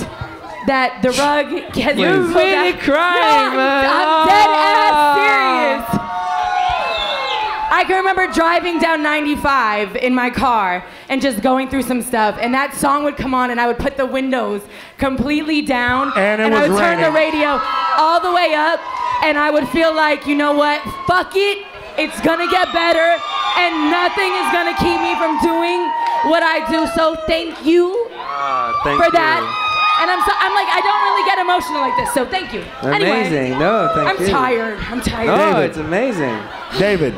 that the rug has You're been pulled really out. crying, No, man. I'm dead ass serious. I can remember driving down 95 in my car and just going through some stuff, and that song would come on, and I would put the windows completely down, And it I was would turn the raining. radio all the way up, and I would feel like, you know what, fuck it, it's gonna get better, and nothing is gonna keep me from doing what I do. So thank you Thank for you. that. And I'm like, I don't really get emotional like this, so thank you. Amazing. Anyway, No, thank you. I'm tired. I'm tired. No, David. it's amazing. David.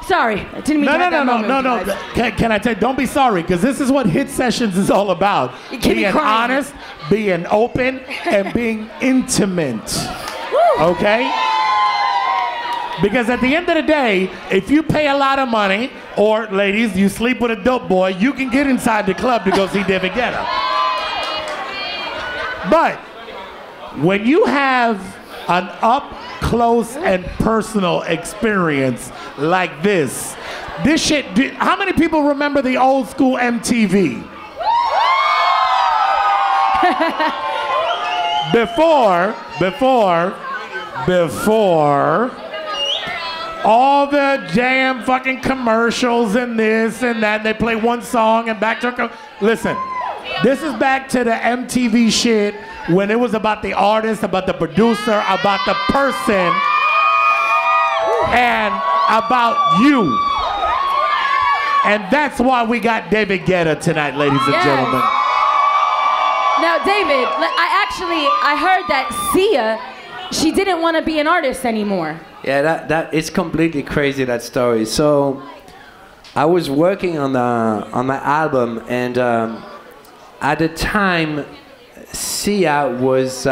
Sorry, I didn't mean No, to no, have no, that no, moment no, with no. you guys. Can I tell you, don't be sorry, because this is what Hit Sessions is all about. You keep me Being crying. honest, being open, and being intimate. Okay? Because at the end of the day, if you pay a lot of money, or ladies, you sleep with a dope boy, you can get inside the club to go see David Guetta. But when you have an up close and personal experience like this shit, how many people remember the old school MTV? Before all the damn fucking commercials and this and that, they play one song and back to listen, this is back to the MTV shit when it was about the artist, about the producer, about the person, and about you. And that's why we got David Guetta tonight, ladies and Yes. gentlemen. Now, David, I heard that Sia, she didn't want to be an artist anymore. Yeah, that it's completely crazy, that story. So I was working on my album, and at the time, Sia was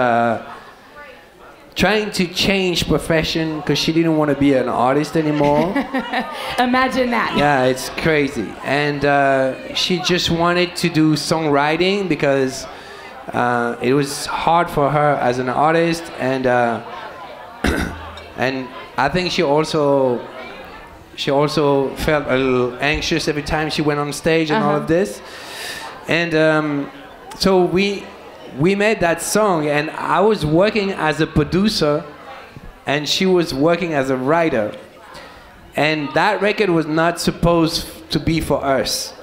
trying to change profession because she didn't want to be an artist anymore. Imagine that. Yeah, it's crazy. And she just wanted to do songwriting because it was hard for her as an artist, and and I think she also felt a little anxious every time she went on stage and all of this. And so we made that song, and I was working as a producer and she was working as a writer. And that record was not supposed to be for us.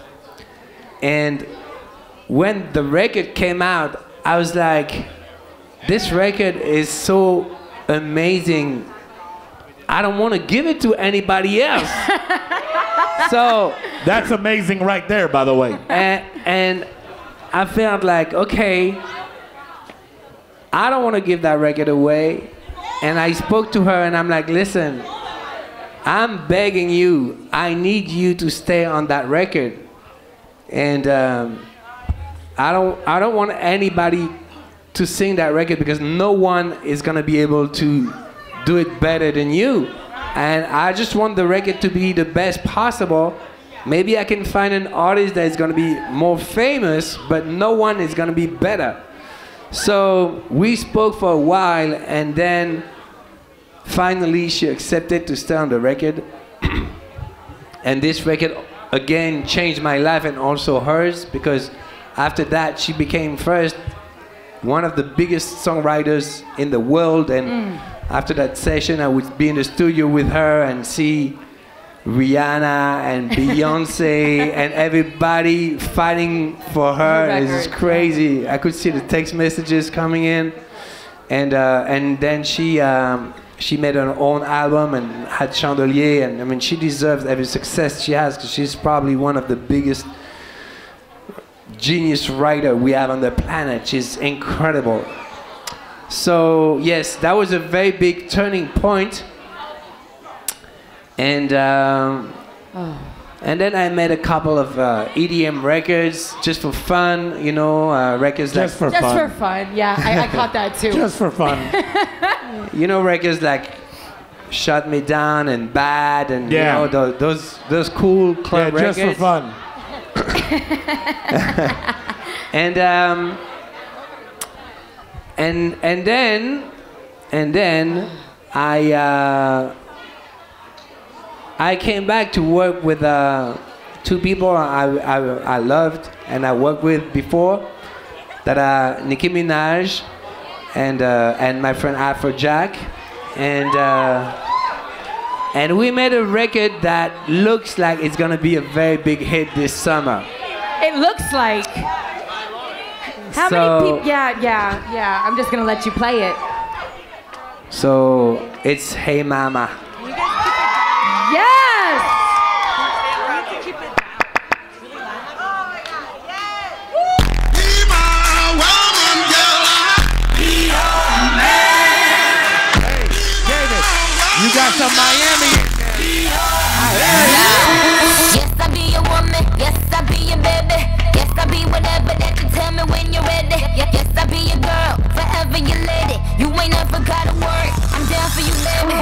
And when the record came out, I was like, this record is so amazing. I don't want to give it to anybody else. So That's amazing right there, by the way. and I felt like, okay, I don't want to give that record away. And I spoke to her and I'm like, listen, I'm begging you, I need you to stay on that record. And I don't want anybody to sing that record because no one is gonna be able to do it better than you. And I just want the record to be the best possible. Maybe I can find an artist that is gonna be more famous, but no one is gonna be better. So we spoke for a while, and then finally she accepted to stay on the record. And this record again changed my life and also hers, because after that she became first one of the biggest songwriters in the world. And after that session, I would be in the studio with her and see Rihanna and Beyonce and everybody fighting for her. It's crazy. I could see the text messages coming in, and then she made her own album and had Chandelier, and I mean she deserves every success she has because she's probably one of the biggest genius writer we have on the planet. She's incredible. So yes, that was a very big turning point. And then I made a couple of EDM records just for fun, you know, records just like... for fun. Just for fun, yeah, I caught that too. Just for fun. You know, records like Shut Me Down and Bad and you know, those cool club records. Just for fun. And then I came back to work with two people I loved and I worked with before, that are Nicki Minaj and my friend Afrojack, and we made a record that looks like it's gonna be a very big hit this summer. It looks like. How many people? Yeah. I'm just gonna let you play it. So it's Hey Mama. Yes! You got some Miami in there. Yes, I be a woman. Yes, I be a baby. Yes, I be whatever that you tell me when you're ready. Yes, I be your girl, forever your lady. You ain't never gotta worry. I'm down for you, baby.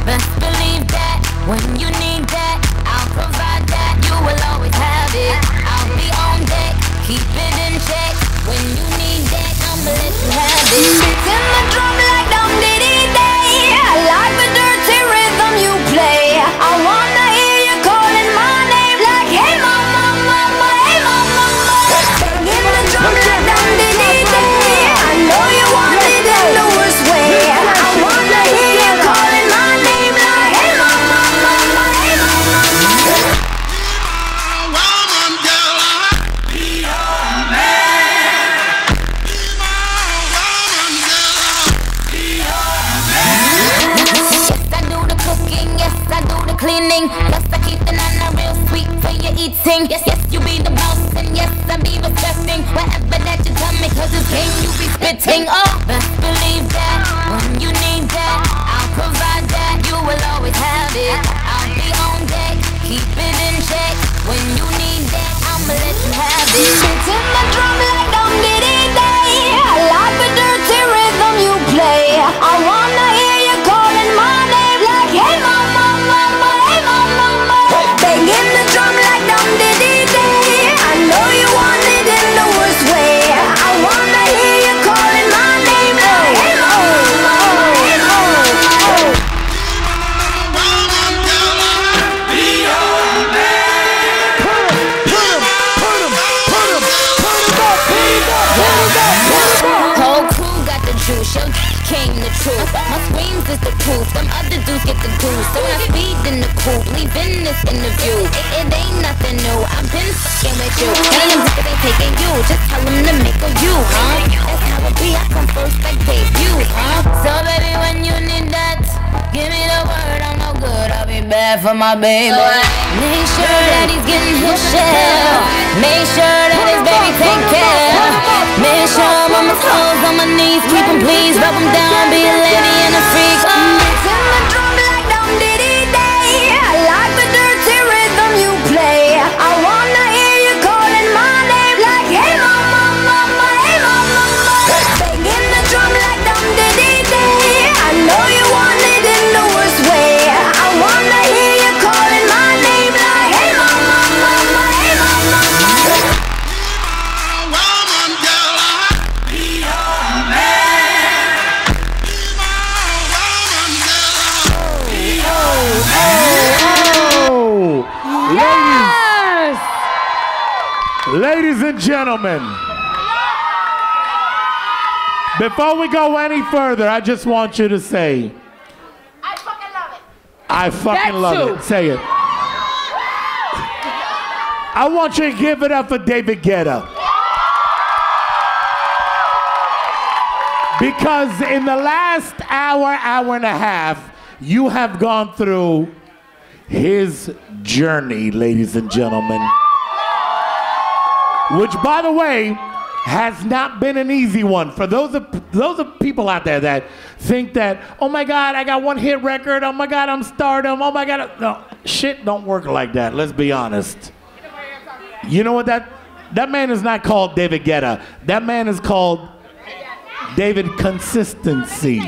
Best believe that when you need that, I'll provide that. You will always have it. I'll be on deck, keep it in check. When you need that, I'ma let you have it. Beats in my drum like dum diddy day. I like the dirty rhythm you play. I wanna hear you calling my name like hey mama, mama, hey mama, mama. Banging the drum like dum diddy day. I know you want it in the worst way. I wanna hear you calling my name like hey mama, mama, hey mama. Cleaning, plus I keep the nana real sweet for your eating. Yes, yes, you be the boss, and yes, I be respecting whatever that you tell me, cause this game you be spitting. Oh, best believe that when you need that, I'll provide that. You will always have it. I'll be on deck, keep it in check. When you need that, I'ma let you have it. Beats in my drum like dum diddy day. I like the dirty rhythm you play. I wanna hear you calling my name like hey mama, mama. Banging the drum like dum diddy day. I know you want it in the worst way. I wanna hear you calling my name like hey mama, hey mama. Be your man. Put 'em up. Whole crew got the juice. Yo, came the truth. My screams is the proof. Them other dudes get the goose. So I speed in the coupe, leaving this interview. It ain't nothing new. I've been fucking with you. And them niggas ain't taking you. Just tell them to make a you, huh? That's how it be. I come first like debut, huh? So baby, when you need that, give me the word. I'm no good. I'll be bad for my baby. Make sure that he's getting his share. Make sure that his baby take care. Make sure I'm on my toes, on my knees. Keep him please, rub him down, be a lady and a freak. Beats in my drum like dum diddy day. I like the dirty rhythm you play. I wanna hear you calling my name like hey mama, mama, hey mama, mama. Banging the drum like dum diddy day. I know you want it in the worst way. I wanna hear you calling my name like hey mama, mama, hey mama, mama. Ladies and gentlemen, Before we go any further, I just want you to say, I fucking love it. I fucking That love too. it. Say it. I want you to give it up for David Guetta. Because in the last hour, hour and a half, you have gone through his journey, ladies and gentlemen. Which, by the way, has not been an easy one. For those of people out there that think that, oh my God, I got one hit record, oh my God, I'm stardom, oh my God. No, shit don't work like that, let's be honest. You know what, that man is not called David Guetta. That man is called David Consistency.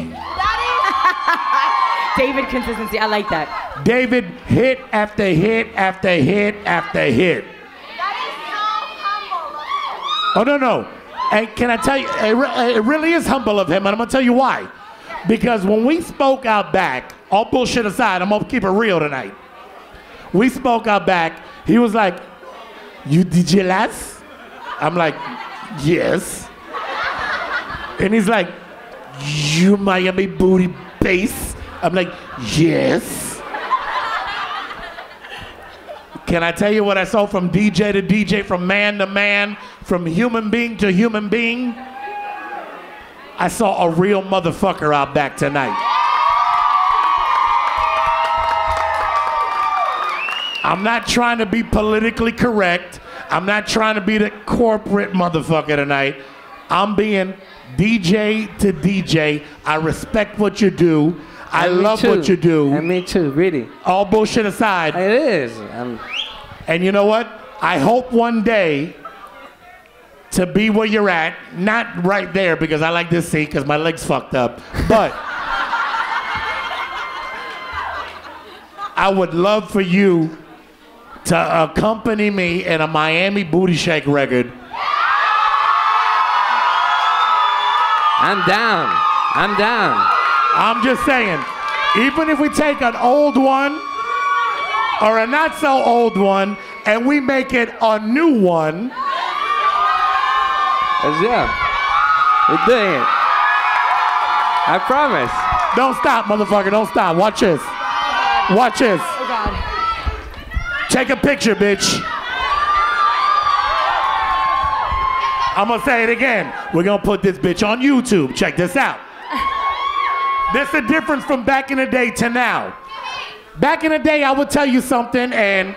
David Consistency, I like that. David hit after hit after hit after hit. Oh, no. And can I tell you, it really is humble of him, and I'm going to tell you why. Because when we spoke out back, all bullshit aside, I'm going to keep it real tonight. We spoke out back, he was like, you DJ Laz? I'm like, yes. And he's like, you Miami booty bass? I'm like, yes. Can I tell you what I saw from DJ to DJ, from man to man, from human being to human being? I saw a real motherfucker out back tonight. I'm not trying to be politically correct. I'm not trying to be the corporate motherfucker tonight. I'm being DJ to DJ. I respect what you do. I love what you do. And me too, really. All bullshit aside. It is. And you know what? I hope one day to be where you're at. Not right there because I like this seat because my leg's fucked up. But I would love for you to accompany me in a Miami booty shake record. I'm down. I'm just saying, even if we take an old one or a not so old one and we make it a new one. Yeah, we're doing it. I promise. Don't stop, motherfucker, don't stop. Watch this. Watch this. Oh God. Take a picture, bitch. I'm gonna say it again. We're gonna put this bitch on YouTube. Check this out. There's a difference from back in the day to now. Back in the day, I would tell you something and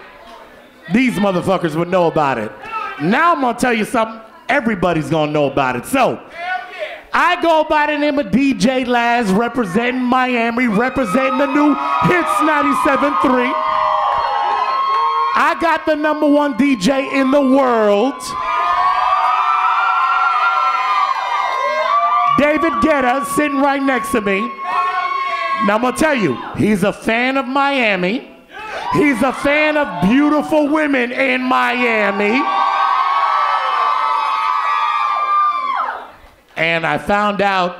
these motherfuckers would know about it. Now I'm gonna tell you something, everybody's gonna know about it. So, I go by the name of DJ Laz, representing Miami, representing the new Hits 97.3. I got the #1 DJ in the world. David Guetta sitting right next to me. Now I'm gonna tell you, he's a fan of Miami. He's a fan of beautiful women in Miami. And I found out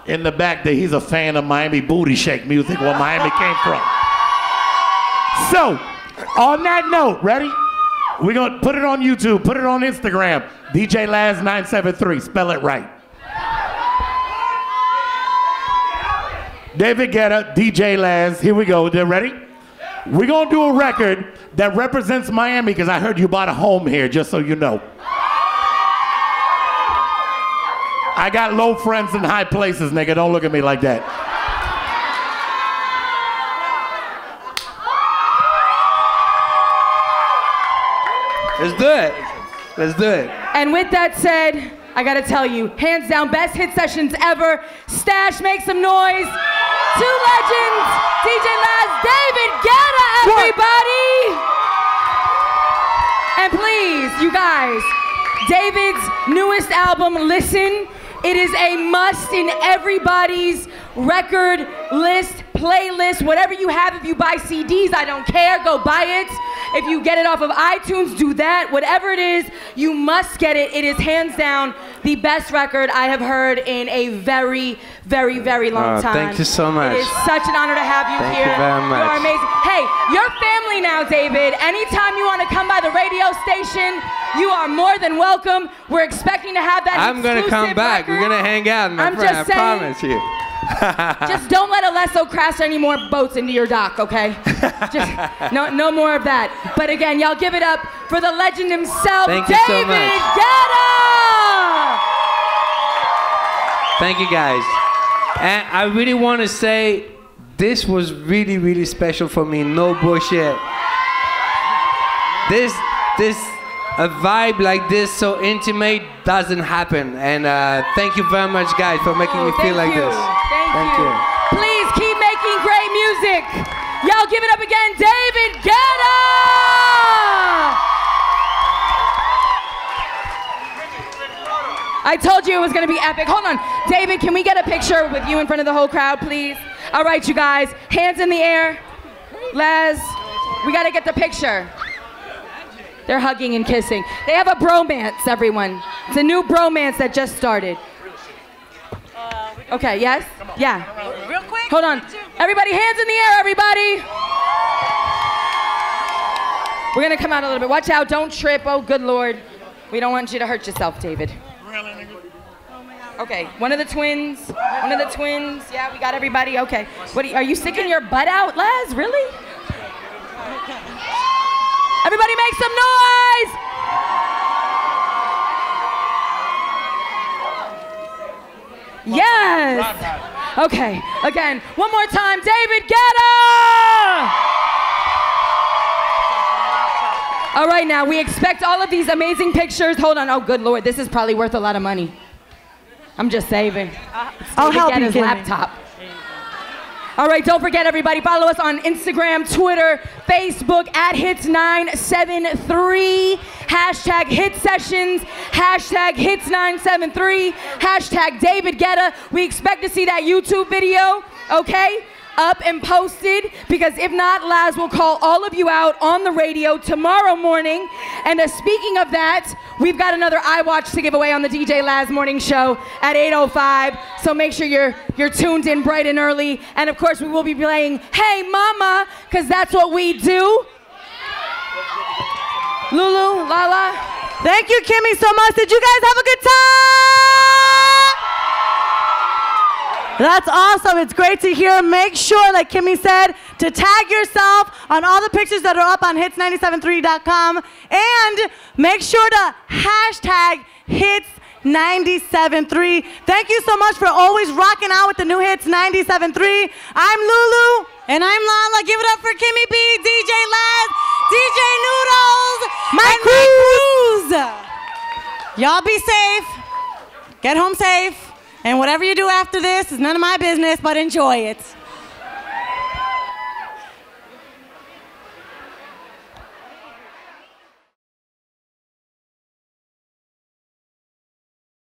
in the back that he's a fan of Miami booty shake music, where Miami came from. So, on that note, ready? We're gonna put it on YouTube, put it on Instagram. DJ Laz 973, spell it right. David Guetta, DJ Laz, here we go, they're ready? We're gonna do a record that represents Miami because I heard you bought a home here, just so you know. I got low friends in high places, nigga, don't look at me like that. Let's do it. Let's do it. And with that said, I gotta tell you, hands down, best hit sessions ever. Stash, make some noise. Two legends, DJ Laz, David Guetta, everybody. And please, you guys, David's newest album, Listen. It is a must in everybody's record list, playlist, whatever you have. If you buy CDs, I don't care, go buy it. If you get it off of iTunes, do that. Whatever it is, you must get it. It is hands down the best record I have heard in a very, very, very long time. Thank you so much. It is such an honor to have you Thank here. you very much. You are amazing. Hey, you're family now, David. Anytime you want to come by the radio station, you are more than welcome. We're expecting to have that I'm gonna come back. record. We're gonna hang out, my I'm friend. just I saying. promise you. Just don't let Alesso crash any more boats into your dock, okay? Just no more of that. But again, y'all give it up for the legend himself, Thank you so David much. Guetta! Thank you, guys. And I really want to say this was really, really special for me. No bullshit. A vibe like this, so intimate, doesn't happen. And thank you very much, guys, for making me feel like this. Thank you. Please keep making great music. Y'all give it up again, David Guetta! I told you it was gonna be epic. Hold on. David, can we get a picture with you in front of the whole crowd, please? All right, you guys, hands in the air. Les, we gotta get the picture. They're hugging and kissing. They have a bromance, everyone. It's a new bromance that just started. Okay, yes? Yeah. Real quick. Hold on. Everybody, hands in the air, everybody. We're gonna come out a little bit. Watch out, don't trip. Oh, good Lord. We don't want you to hurt yourself, David. Okay, one of the twins. One of the twins. Yeah, we got everybody. Okay. Are you sticking your butt out, Les? Really? Everybody make some noise! Yes! Okay, again, one more time, David Guetta! All right, now, we expect all of these amazing pictures. Hold on, oh good Lord, this is probably worth a lot of money. I'm just saving. I'll help you, Guetta's Kimmy. laptop. All right, don't forget, everybody, follow us on Instagram, Twitter, Facebook, @Hits973, #HitSessions, #Hits973, #David Guetta. We expect to see that YouTube video, okay, up and posted, because if not, Laz will call all of you out on the radio tomorrow morning. And speaking of that, we've got another iWatch to give away on the DJ Laz Morning Show at 8:05. So make sure you're tuned in bright and early. And of course, we will be playing Hey Mama, because that's what we do. Lulu, Lala. Thank you, Kimmy, so much. Did you guys have a good time? That's awesome. It's great to hear. Make sure, like Kimmy said, to tag yourself on all the pictures that are up on hits973.com, and make sure to #Hits973. Thank you so much for always rocking out with the new Hits 97.3. I'm Lulu. And I'm Lala. Give it up for Kimmy B, DJ Laz, DJ Noodles, Mike Cruz. Y'all be safe. Get home safe. And whatever you do after this is none of my business, but enjoy it.